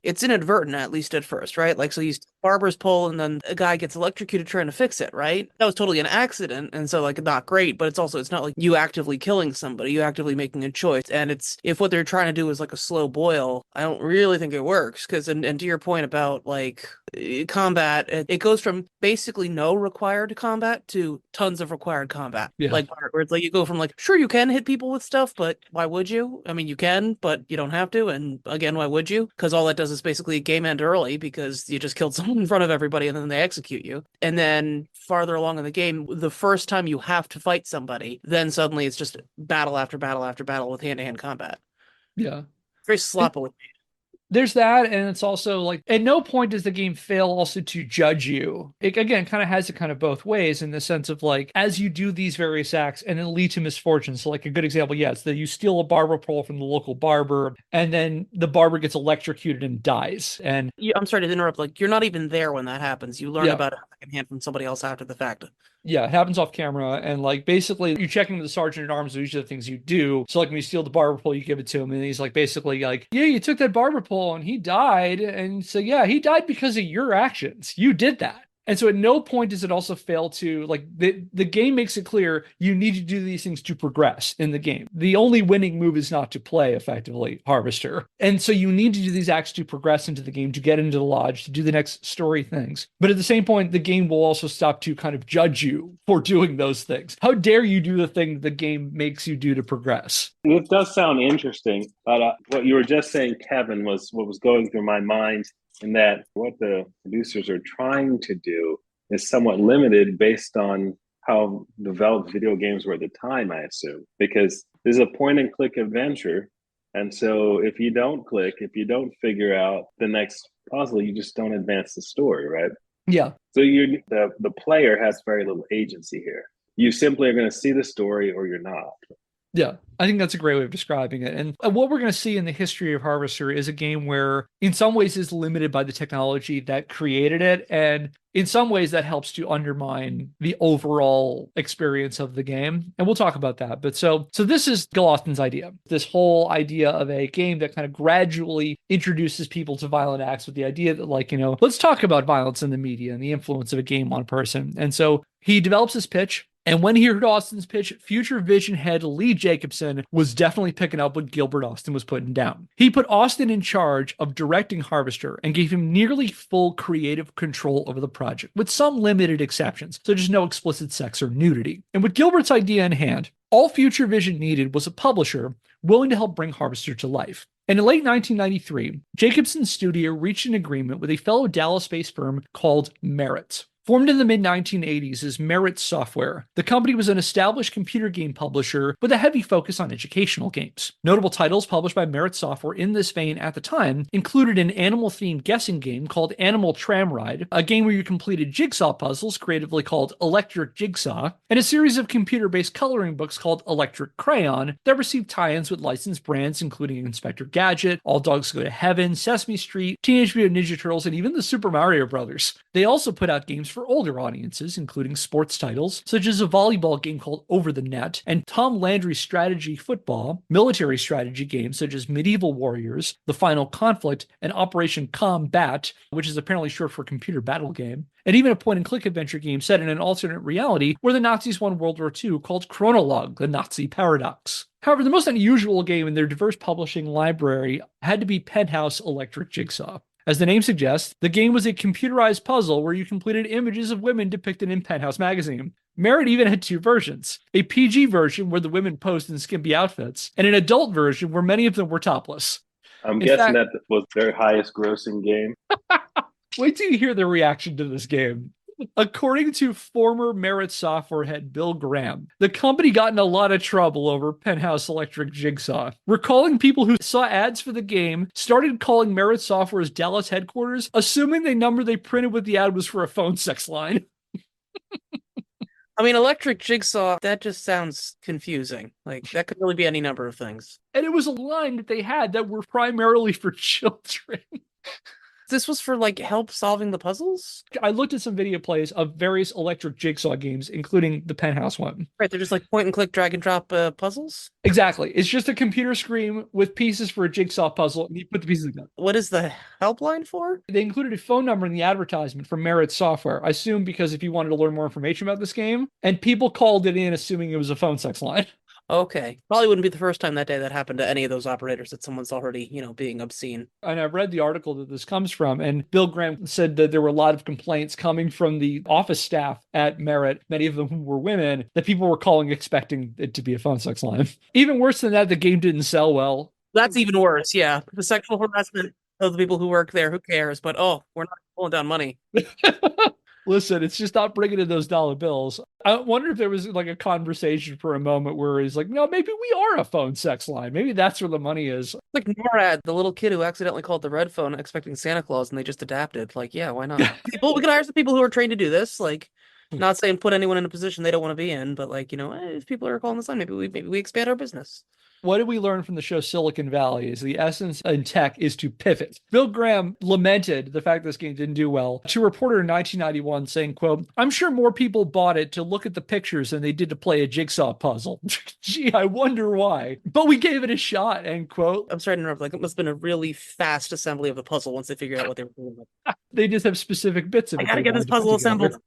it's inadvertent, at least at first, right? So you barber's pole and then a guy gets electrocuted trying to fix it, right? That was totally an accident, and so not great, but it's not like you actively killing somebody, you actively making a choice. And if what they're trying to do is a slow boil, I don't really think it works, because and to your point about combat, it goes from basically no required combat to tons of required combat. Yeah. Where it's you go from sure, you can hit people with stuff, but why would you? I mean, you can, but you don't have to. And again, why would you? Because all that does is basically game end early, because you just killed someone in front of everybody and then they execute you. And then farther along in the game, the first time you have to fight somebody, then suddenly it's just battle after battle after battle with hand-to-hand combat. Yeah. Very sloppily. There's that, and it's also at no point does the game fail also to judge you. It again kind of has it kind of both ways, in the sense of as you do these various acts and it lead to misfortune. So a good example, it's that you steal a barber pole from the local barber, and then the barber gets electrocuted and dies. And I'm sorry to interrupt. You're not even there when that happens. You learn about it secondhand from somebody else after the fact. Yeah, it happens off camera, and basically you're checking with the sergeant at arms, these are the things you do. So when you steal the barber pole, you give it to him, and he's basically yeah, you took that barber pole and he died. And so yeah, he died because of your actions. You did that. And so at no point does it also fail to, the game makes it clear you need to do these things to progress in the game. The only winning move is not to play effectively Harvester. And so you need to do these acts to progress into the game, to get into the lodge, to do the next story things. But at the same point, the game will also stop to kind of judge you for doing those things. How dare you do the thing the game makes you do to progress? It does sound interesting, but what you were just saying, Kevin, was what was going through my mind, in that what the producers are trying to do is somewhat limited based on how developed video games were at the time, I assume, because this is a point and click adventure. And so if you don't click, if you don't figure out the next puzzle, you just don't advance the story, right? Yeah. So the player has very little agency here. You simply are going to see the story or you're not. Yeah, I think that's a great way of describing it. And what we're going to see in the history of Harvester is a game where in some ways is limited by the technology that created it, and in some ways that helps to undermine the overall experience of the game. And we'll talk about that. But so this is Gil Austin's idea, this whole idea of a game that kind of gradually introduces people to violent acts, with the idea that let's talk about violence in the media and the influence of a game on a person. And so he develops this pitch. And when he heard Austin's pitch, Future Vision head Lee Jacobson was definitely picking up what Gilbert Austin was putting down. He put Austin in charge of directing Harvester and gave him nearly full creative control over the project, with some limited exceptions, such as no explicit sex or nudity. And with Gilbert's idea in hand, all Future Vision needed was a publisher willing to help bring Harvester to life. And in late 1993, Jacobson's studio reached an agreement with a fellow Dallas-based firm called Merit Formed in the mid-1980s as Merit Software, the company was an established computer game publisher with a heavy focus on educational games. Notable titles published by Merit Software in this vein at the time included an animal-themed guessing game called Animal Tram Ride, a game where you completed jigsaw puzzles creatively called Electric Jigsaw, and a series of computer-based coloring books called Electric Crayon that received tie-ins with licensed brands including Inspector Gadget, All Dogs Go to Heaven, Sesame Street, Teenage Mutant Ninja Turtles, and even the Super Mario Brothers. They also put out games for older audiences, including sports titles such as a volleyball game called Over the Net, and Tom Landry's strategy football, military strategy games such as Medieval Warriors, The Final Conflict, and Operation Combat, which is apparently short for computer battle game, and even a point-and-click adventure game set in an alternate reality where the Nazis won World War II called Chronologue, the Nazi Paradox. However, the most unusual game in their diverse publishing library had to be Penthouse Electric Jigsaw. As the name suggests, the game was a computerized puzzle where you completed images of women depicted in Penthouse magazine. Merit even had two versions, a PG version where the women posed in skimpy outfits, and an adult version where many of them were topless. I'm In guessing fact- that was their highest grossing game. Wait till you hear the reaction to this game. According to former Merit Software head Bill Graham, the company got in a lot of trouble over Penthouse Electric Jigsaw. Recalling people who saw ads for the game started calling Merit Software's Dallas headquarters, assuming the number they printed with the ad was for a phone sex line. I mean, Electric Jigsaw, that just sounds confusing. Like, that could really be any number of things. And it was a line that they had that were primarily for children. This was for, like, help solving the puzzles? I looked at some video plays of various Electric Jigsaw games, including the Penthouse one. Right, they're just like point-and-click, drag-and-drop puzzles? Exactly. It's just a computer screen with pieces for a jigsaw puzzle, and you put the pieces together. What is the helpline for? They included a phone number in the advertisement from Merit Software, I assume because if you wanted to learn more information about this game, and people called it in assuming it was a phone sex line. Okay. Probably wouldn't be the first time that day that happened to any of those operators that someone's already, being obscene. And I read the article that this comes from, and Bill Graham said that there were a lot of complaints coming from the office staff at Merit, many of them were women, that people were calling expecting it to be a phone sex line. Even worse than that, the game didn't sell well. That's even worse, yeah. The sexual harassment of the people who work there, who cares? But, we're not pulling down money. Listen, it's just not bringing in those dollar bills. I wonder if there was like a conversation for a moment where he's like, no, maybe we are a phone sex line. Maybe that's where the money is. Like NORAD, the little kid who accidentally called the red phone expecting Santa Claus and they just adapted. Like, yeah, why not? We can hire some people who are trained to do this. Like, not saying put anyone in a position they don't want to be in, but like, if people are calling this line, maybe we expand our business. What did we learn from the show Silicon Valley is the essence in tech is to pivot. Bill Graham lamented the fact this game didn't do well to a reporter in 1991 saying, quote, I'm sure more people bought it to look at the pictures than they did to play a jigsaw puzzle. Gee, I wonder why. But we gave it a shot, end quote. I'm sorry to interrupt. Like, it must have been a really fast assembly of the puzzle once they figured out what they were doing. They just have specific bits of it. I gotta get this puzzle assembled.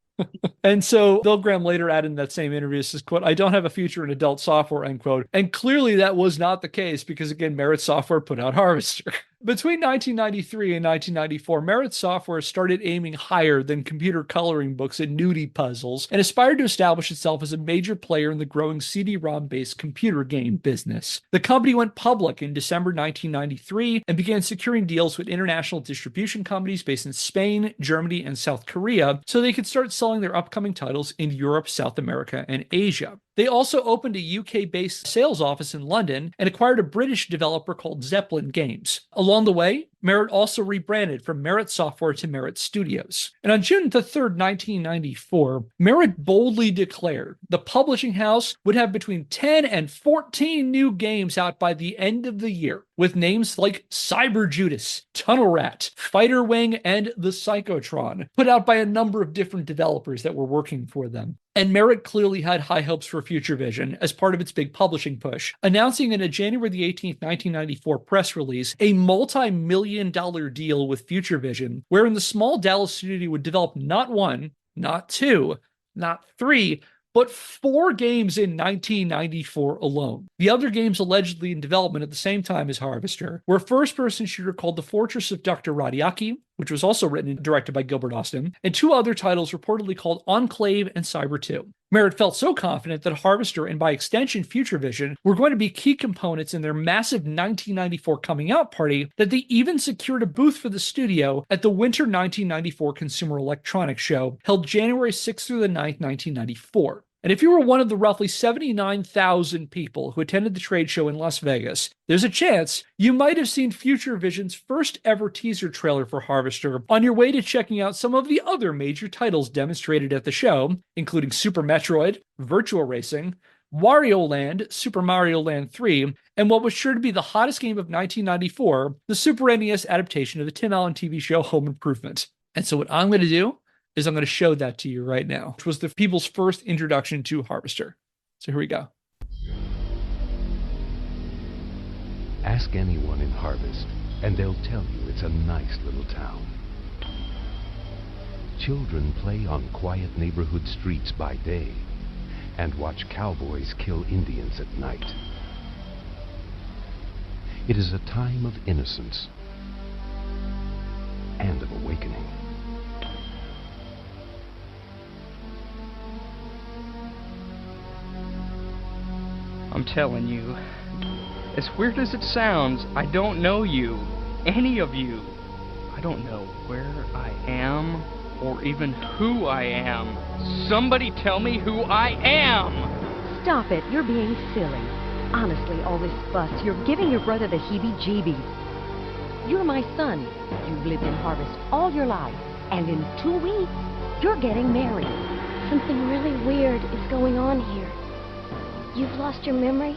And so Bill Graham later added in that same interview, says, quote, I don't have a future in adult software, end quote. And clearly that was not the case because, again, Merit Software put out Harvester. Between 1993 and 1994, Merit Software started aiming higher than computer coloring books and nudie puzzles and aspired to establish itself as a major player in the growing CD-ROM-based computer game business. The company went public in December 1993 and began securing deals with international distribution companies based in Spain, Germany, and South Korea so they could start selling their upcoming titles in Europe, South America, and Asia. They also opened a UK-based sales office in London and acquired a British developer called Zeppelin Games. Along the way, Merit also rebranded from Merit Software to Merit Studios. And on June 3rd, 1994, Merit boldly declared the publishing house would have between 10 and 14 new games out by the end of the year, with names like Cyber Judas, Tunnel Rat, Fighter Wing, and The Psychotron, put out by a number of different developers that were working for them. And Merit clearly had high hopes for Future Vision as part of its big publishing push, announcing in a January the 18th, 1994 press release a multi-million-dollar deal with Future Vision, wherein the small Dallas studio would develop not one, not two, not three, but 4 games in 1994 alone. The other games allegedly in development at the same time as Harvester were a first-person shooter called The Fortress of Dr. Radiaki, which was also written and directed by Gilbert Austin, and 2 other titles reportedly called Enclave and Cyber 2. Merritt felt so confident that Harvester and by extension Future Vision were going to be key components in their massive 1994 coming out party that they even secured a booth for the studio at the Winter 1994 Consumer Electronics Show held January 6th through the 9th, 1994. And if you were one of the roughly 79,000 people who attended the trade show in Las Vegas, there's a chance you might have seen Future Vision's first ever teaser trailer for Harvester on your way to checking out some of the other major titles demonstrated at the show, including Super Metroid, Virtual Racing, Wario Land, Super Mario Land 3, and what was sure to be the hottest game of 1994, the Super NES adaptation of the Tim Allen TV show Home Improvement. And so what I'm going to do is I'm going to show that to you right now, which was the people's first introduction to Harvester. So here we go. Ask anyone in Harvest, and they'll tell you it's a nice little town. Children play on quiet neighborhood streets by day and watch cowboys kill Indians at night. It is a time of innocence and of awakening. I'm telling you, as weird as it sounds, I don't know you. Any of you. I don't know where I am, or even who I am. Somebody tell me who I am! Stop it, you're being silly. Honestly, all this fuss, you're giving your brother the heebie-jeebies. You're my son. You've lived in Harvest all your life, and in 2 weeks, you're getting married. Something really weird is going on here. You've lost your memory,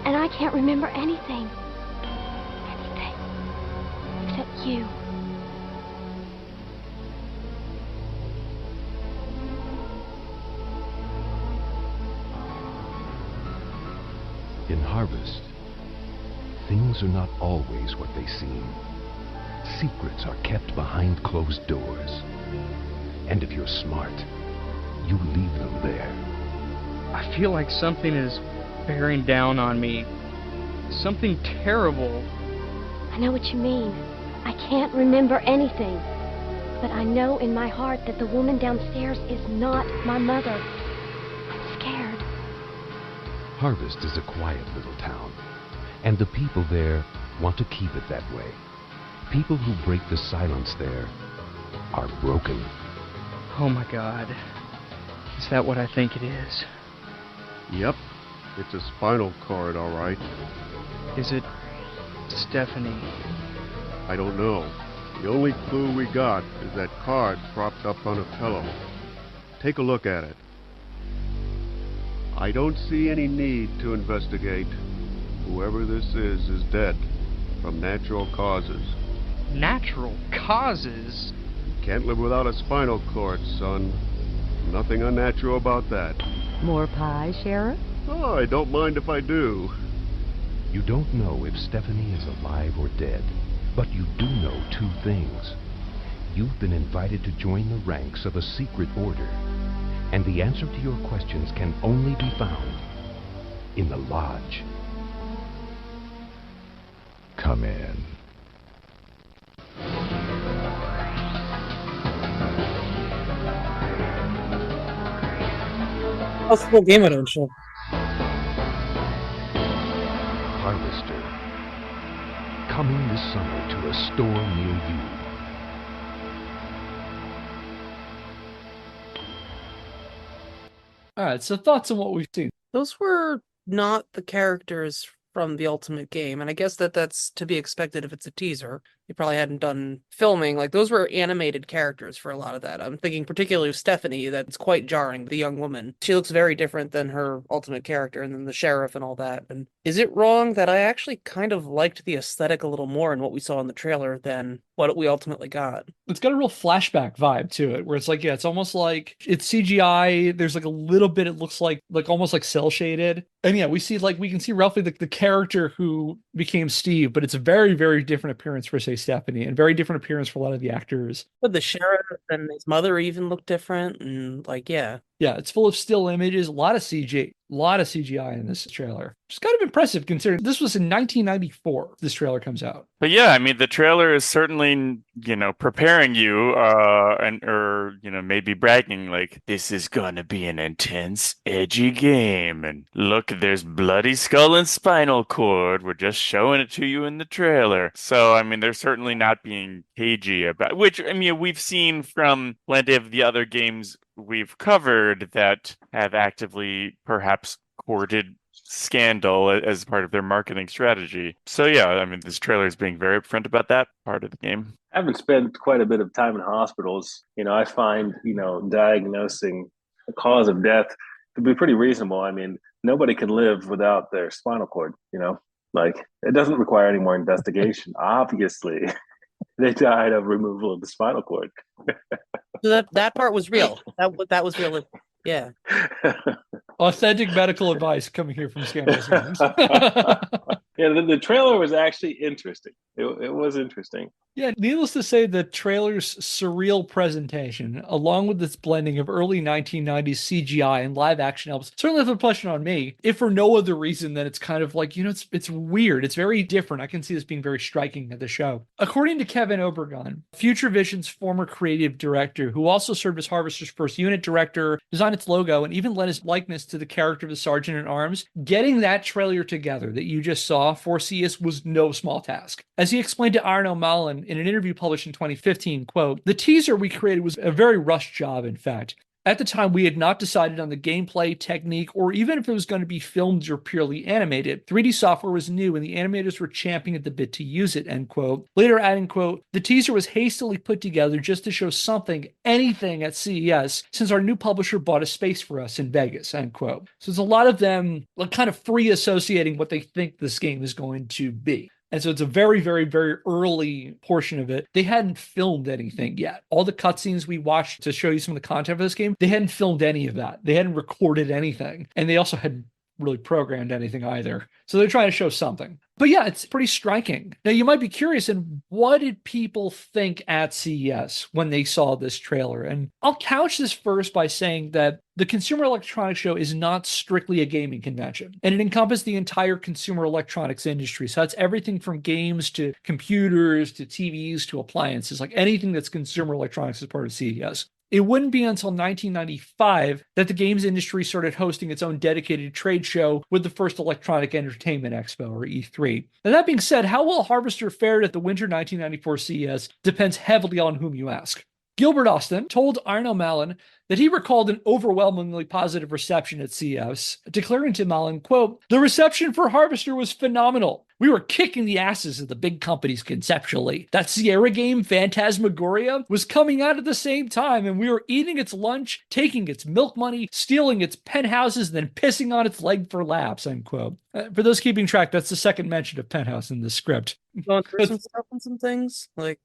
and I can't remember anything. Anything. Except you. In Harvest, things are not always what they seem. Secrets are kept behind closed doors. And if you're smart, you leave them there. I feel like something is bearing down on me. Something terrible. I know what you mean. I can't remember anything. But I know in my heart that the woman downstairs is not my mother. I'm scared. Harvest is a quiet little town, and the people there want to keep it that way. People who break the silence there are broken. Oh my God. Is that what I think it is? Yep, it's a spinal cord, all right. Is it Stephanie? I don't know. The only clue we got is that card propped up on a pillow. Take a look at it. I don't see any need to investigate. Whoever this is dead from natural causes. Natural causes? Can't live without a spinal cord, son. Nothing unnatural about that. More pie, Sheriff? Oh, I don't mind if I do. You don't know if Stephanie is alive or dead, but you do know 2 things. You've been invited to join the ranks of a secret order, and the answer to your questions can only be found in the lodge. Come in. That's the whole game I don't show. Harvester. Coming this summer to a store near you. All right, so thoughts on what we've seen. Those were not the characters from the Ultimate game, and I guess that's to be expected if it's a teaser. They probably hadn't done filming. Like, those were animated characters for a lot of that. I'm thinking particularly of Stephanie. That's quite jarring, the young woman. She looks very different than her Ultimate character, and then the sheriff and all that. And is it wrong that I actually kind of liked the aesthetic a little more in what we saw in the trailer than what we ultimately got? It's got a real flashback vibe to it, where it's like, yeah, it's almost like it's CGI. There's like a little bit, it looks like almost like cell shaded. And yeah, we can see roughly the character who became Steve, but it's a very, very different appearance for, say, Stephanie, and very different appearance for a lot of the actors. But the sheriff and his mother even look different, and like, yeah. Yeah, it's full of still images, a lot of CGI in this trailer. It's kind of impressive considering this was in 1994. This trailer comes out. But yeah, I mean, the trailer is certainly, preparing you, or maybe bragging like this is gonna be an intense, edgy game. And look, there's bloody skull and spinal cord. We're just showing it to you in the trailer. So, I mean, they're certainly not being cagey about, which, I mean, we've seen from plenty of the other games we've covered that have actively perhaps courted scandal as part of their marketing strategy. So yeah, I mean, this trailer is being very upfront about that part of the game. Having spent quite a bit of time in hospitals, I find, diagnosing the cause of death to be pretty reasonable. I mean, nobody can live without their spinal cord, like it doesn't require any more investigation. Obviously, they died of removal of the spinal cord. So that part was real. That was real. Yeah. Authentic medical advice coming here from Scandalous Games. Yeah, the trailer was actually interesting. It was interesting. Yeah, needless to say, the trailer's surreal presentation, along with its blending of early 1990s CGI and live action elements, certainly left an impression on me, if for no other reason than it's kind of like, it's weird. It's very different. I can see this being very striking at the show. According to Kevin Obregon, Future Vision's former creative director, who also served as Harvester's first unit director, designed its logo, and even lent his likeness to the character of the Sergeant at Arms, getting that trailer together that you just saw for CS was no small task. As he explained to Aarno Malin in an interview published in 2015, quote, "The teaser we created was a very rushed job, in fact. At the time, we had not decided on the gameplay, technique, or even if it was going to be filmed or purely animated. 3D software was new and the animators were champing at the bit to use it," end quote. Later adding, quote, "The teaser was hastily put together just to show something, anything at CES, since our new publisher bought a space for us in Vegas," end quote. So there's a lot of them kind of free associating what they think this game is going to be. And so it's a very, very, very early portion of it. They hadn't filmed anything yet. All the cutscenes we watched to show you some of the content for this game, they hadn't filmed any of that. They hadn't recorded anything. And they also hadn't really programmed anything either. So they're trying to show something. But yeah, it's pretty striking. Now, you might be curious, and what did people think at CES when they saw this trailer? And I'll couch this first by saying that the Consumer Electronics Show is not strictly a gaming convention, and it encompasses the entire consumer electronics industry. So that's everything from games to computers to TVs to appliances, like anything that's consumer electronics is part of CES. It wouldn't be until 1995 that the games industry started hosting its own dedicated trade show with the first Electronic Entertainment Expo, or E3. Now, that being said, how well Harvester fared at the winter 1994 CES depends heavily on whom you ask. Gilbert Austin told Aarno Malin that he recalled an overwhelmingly positive reception at CES, declaring to Malin, quote, "The reception for Harvester was phenomenal. We were kicking the asses of the big companies conceptually. That Sierra game, Phantasmagoria, was coming out at the same time, and we were eating its lunch, taking its milk money, stealing its penthouses, and then pissing on its leg for laughs," end quote. For those keeping track, that's the second mention of Penthouse in the script. Going through some stuff and some things, like...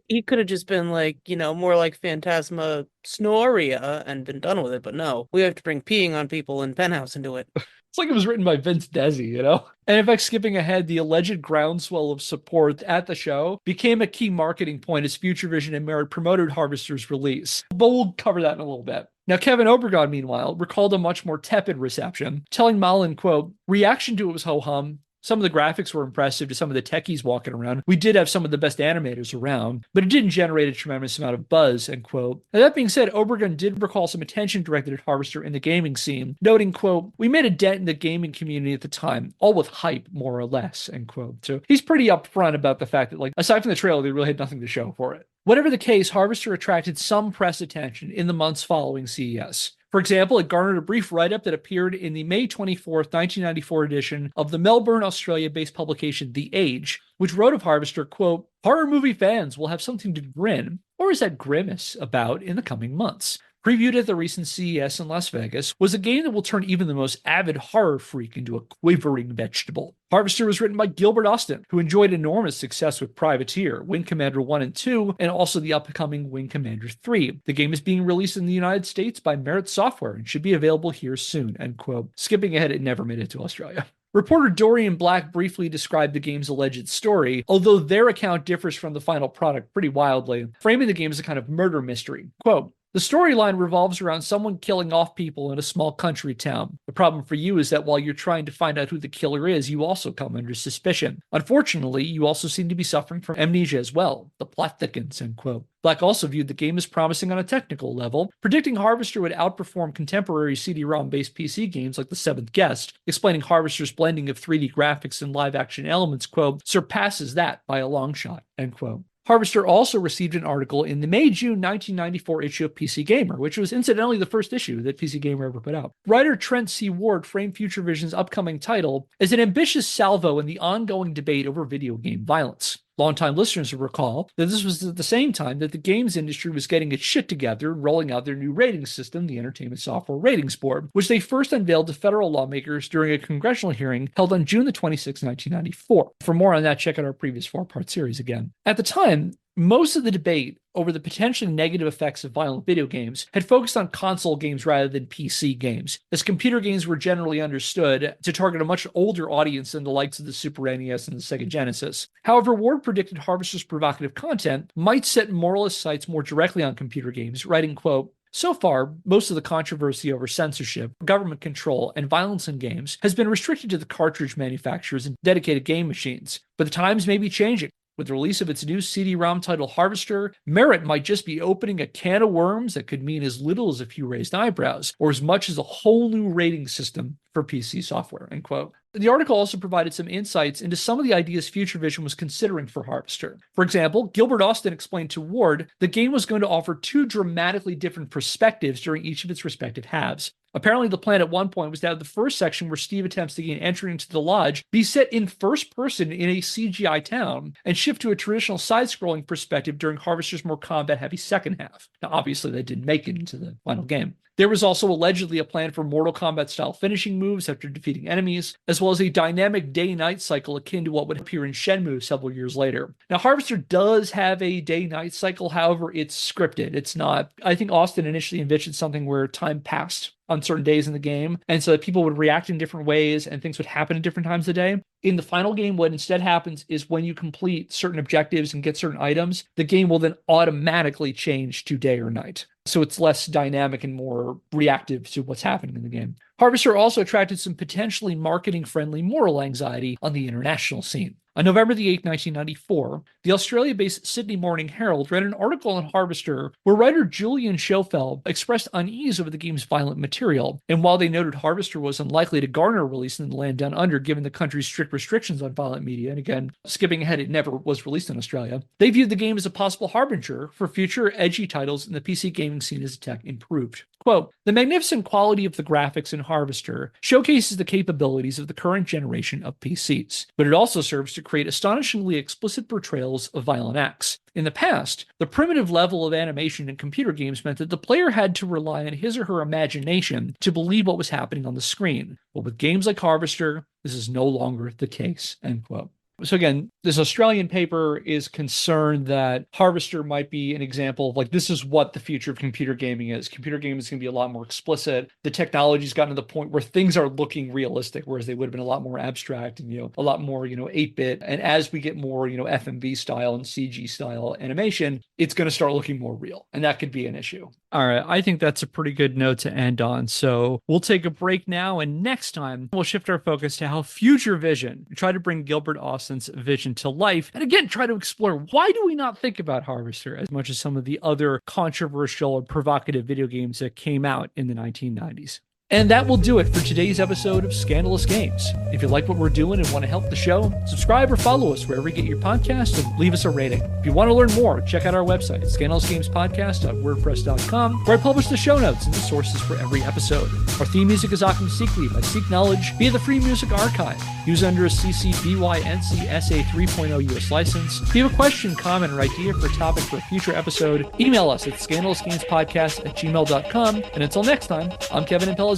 He could have just been like, more like Phantasmagoria and been done with it, but no, we have to bring peeing on people in Penthouse into it. It's like it was written by Vince Desi, And in fact, skipping ahead, the alleged groundswell of support at the show became a key marketing point as Future Vision and Merit promoted Harvester's release. But we'll cover that in a little bit. Now, Kevin Obregon, meanwhile, recalled a much more tepid reception, telling Malin, quote, "Reaction to it was ho-hum. Some of the graphics were impressive to some of the techies walking around. We did have some of the best animators around, but it didn't generate a tremendous amount of buzz," end quote. Now, that being said, Obregon did recall some attention directed at Harvester in the gaming scene, noting, quote, "We made a dent in the gaming community at the time, all with hype, more or less," end quote. So he's pretty upfront about the fact that, aside from the trailer, they really had nothing to show for it. Whatever the case, Harvester attracted some press attention in the months following CES. For example, it garnered a brief write-up that appeared in the May 24th, 1994 edition of the Melbourne, Australia-based publication The Age, which wrote of Harvester, quote, "Horror movie fans will have something to grin, or is that grimace, about in the coming months. Previewed at the recent CES in Las Vegas, was a game that will turn even the most avid horror freak into a quivering vegetable." Harvester was written by Gilbert Austin, who enjoyed enormous success with Privateer, Wing Commander 1 and 2, and also the upcoming Wing Commander 3. The game is being released in the United States by Merit Software and should be available here soon, end quote. Skipping ahead, it never made it to Australia. Reporter Dorian Black briefly described the game's alleged story, although their account differs from the final product pretty wildly, framing the game as a kind of murder mystery. Quote, The storyline revolves around someone killing off people in a small country town. The problem for you is that while you're trying to find out who the killer is, you also come under suspicion. Unfortunately, you also seem to be suffering from amnesia as well. The plot thickens, end quote. Black also viewed the game as promising on a technical level, predicting Harvester would outperform contemporary CD-ROM-based PC games like The Seventh Guest, explaining Harvester's blending of 3D graphics and live-action elements, quote, surpasses that by a long shot, end quote. Harvester also received an article in the May-June 1994 issue of PC Gamer, which was incidentally the first issue that PC Gamer ever put out. Writer Trent C. Ward framed Future Vision's upcoming title as an ambitious salvo in the ongoing debate over video game violence. Longtime listeners will recall that this was at the same time that the games industry was getting its shit together and rolling out their new rating system, the Entertainment Software Ratings Board, which they first unveiled to federal lawmakers during a congressional hearing held on June 26, 1994. For more on that, check out our previous 4-part series again. At the time, most of the debate over the potentially negative effects of violent video games had focused on console games rather than PC games, as computer games were generally understood to target a much older audience than the likes of the Super NES and the Sega Genesis. However, Ward predicted Harvester's provocative content might set moralist sights more directly on computer games, writing, quote, so far, most of the controversy over censorship, government control, and violence in games has been restricted to the cartridge manufacturers and dedicated game machines, but the times may be changing. With the release of its new CD-ROM title Harvester, Merit might just be opening a can of worms that could mean as little as a few raised eyebrows, or as much as a whole new rating system for PC software, end quote. The article also provided some insights into some of the ideas Future Vision was considering for Harvester. For example, Gilbert Austin explained to Ward the game was going to offer 2 dramatically different perspectives during each of its respective halves. Apparently, the plan at one point was to have the first section where Steve attempts to gain entry into the lodge be set in first person in a CGI town and shift to a traditional side-scrolling perspective during Harvester's more combat-heavy second half. Now, obviously, that didn't make it into the final game. There was also allegedly a plan for Mortal Kombat-style finishing moves after defeating enemies, as well as a dynamic day-night cycle akin to what would appear in Shenmue several years later. Now, Harvester does have a day-night cycle, however, it's scripted. It's not. I think Austin initially envisioned something where time passed on certain days in the game, and so that people would react in different ways and things would happen at different times of the day. In the final game, what instead happens is when you complete certain objectives and get certain items, the game will then automatically change to day or night. So it's less dynamic and more reactive to what's happening in the game. Harvester also attracted some potentially marketing-friendly moral anxiety on the international scene. On November the 8th, 1994, the Australia-based Sydney Morning Herald ran an article on Harvester where writer Julian Schofeld expressed unease over the game's violent material, and while they noted Harvester was unlikely to garner a release in the land down under given the country's strict restrictions on violent media, and again, skipping ahead, it never was released in Australia, they viewed the game as a possible harbinger for future edgy titles in the PC gaming scene as tech improved. Quote, the magnificent quality of the graphics in Harvester showcases the capabilities of the current generation of PCs, but it also serves to create astonishingly explicit portrayals of violent acts. In the past, the primitive level of animation in computer games meant that the player had to rely on his or her imagination to believe what was happening on the screen. But with games like Harvester, this is no longer the case, end quote. So again, this Australian paper is concerned that Harvester might be an example of like, this is what the future of computer gaming is. Computer gaming is going to be a lot more explicit. The technology's gotten to the point where things are looking realistic, whereas they would have been a lot more abstract and, a lot more, 8-bit. And as we get more, FMV style and CG style animation, it's going to start looking more real. And that could be an issue. All right. I think that's a pretty good note to end on. So we'll take a break now. And next time we'll shift our focus to how Future Vision try to bring Gilbert Austin's vision to life. And again, try to explore why do we not think about Harvester as much as some of the other controversial and provocative video games that came out in the 1990s. And that will do it for today's episode of Scandalous Games. If you like what we're doing and want to help the show, subscribe or follow us wherever you get your podcasts and leave us a rating. If you want to learn more, check out our website, scandalousgamespodcast.wordpress.com, where I publish the show notes and the sources for every episode. Our theme music is Occam Seekly by Seek Knowledge via the Free Music Archive, used under a CC BY NC SA 3.0 US license. If you have a question, comment, or idea for a topic for a future episode, email us at scandalousgamespodcast@gmail.com. And until next time, I'm Kevin Impellizeri.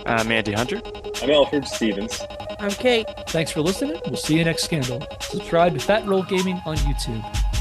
I'm Andy Hunter. I'm Elford Stephens. I'm Kate. Thanks for listening. We'll see you next Scandal. Subscribe to Fat Roll Gaming on YouTube.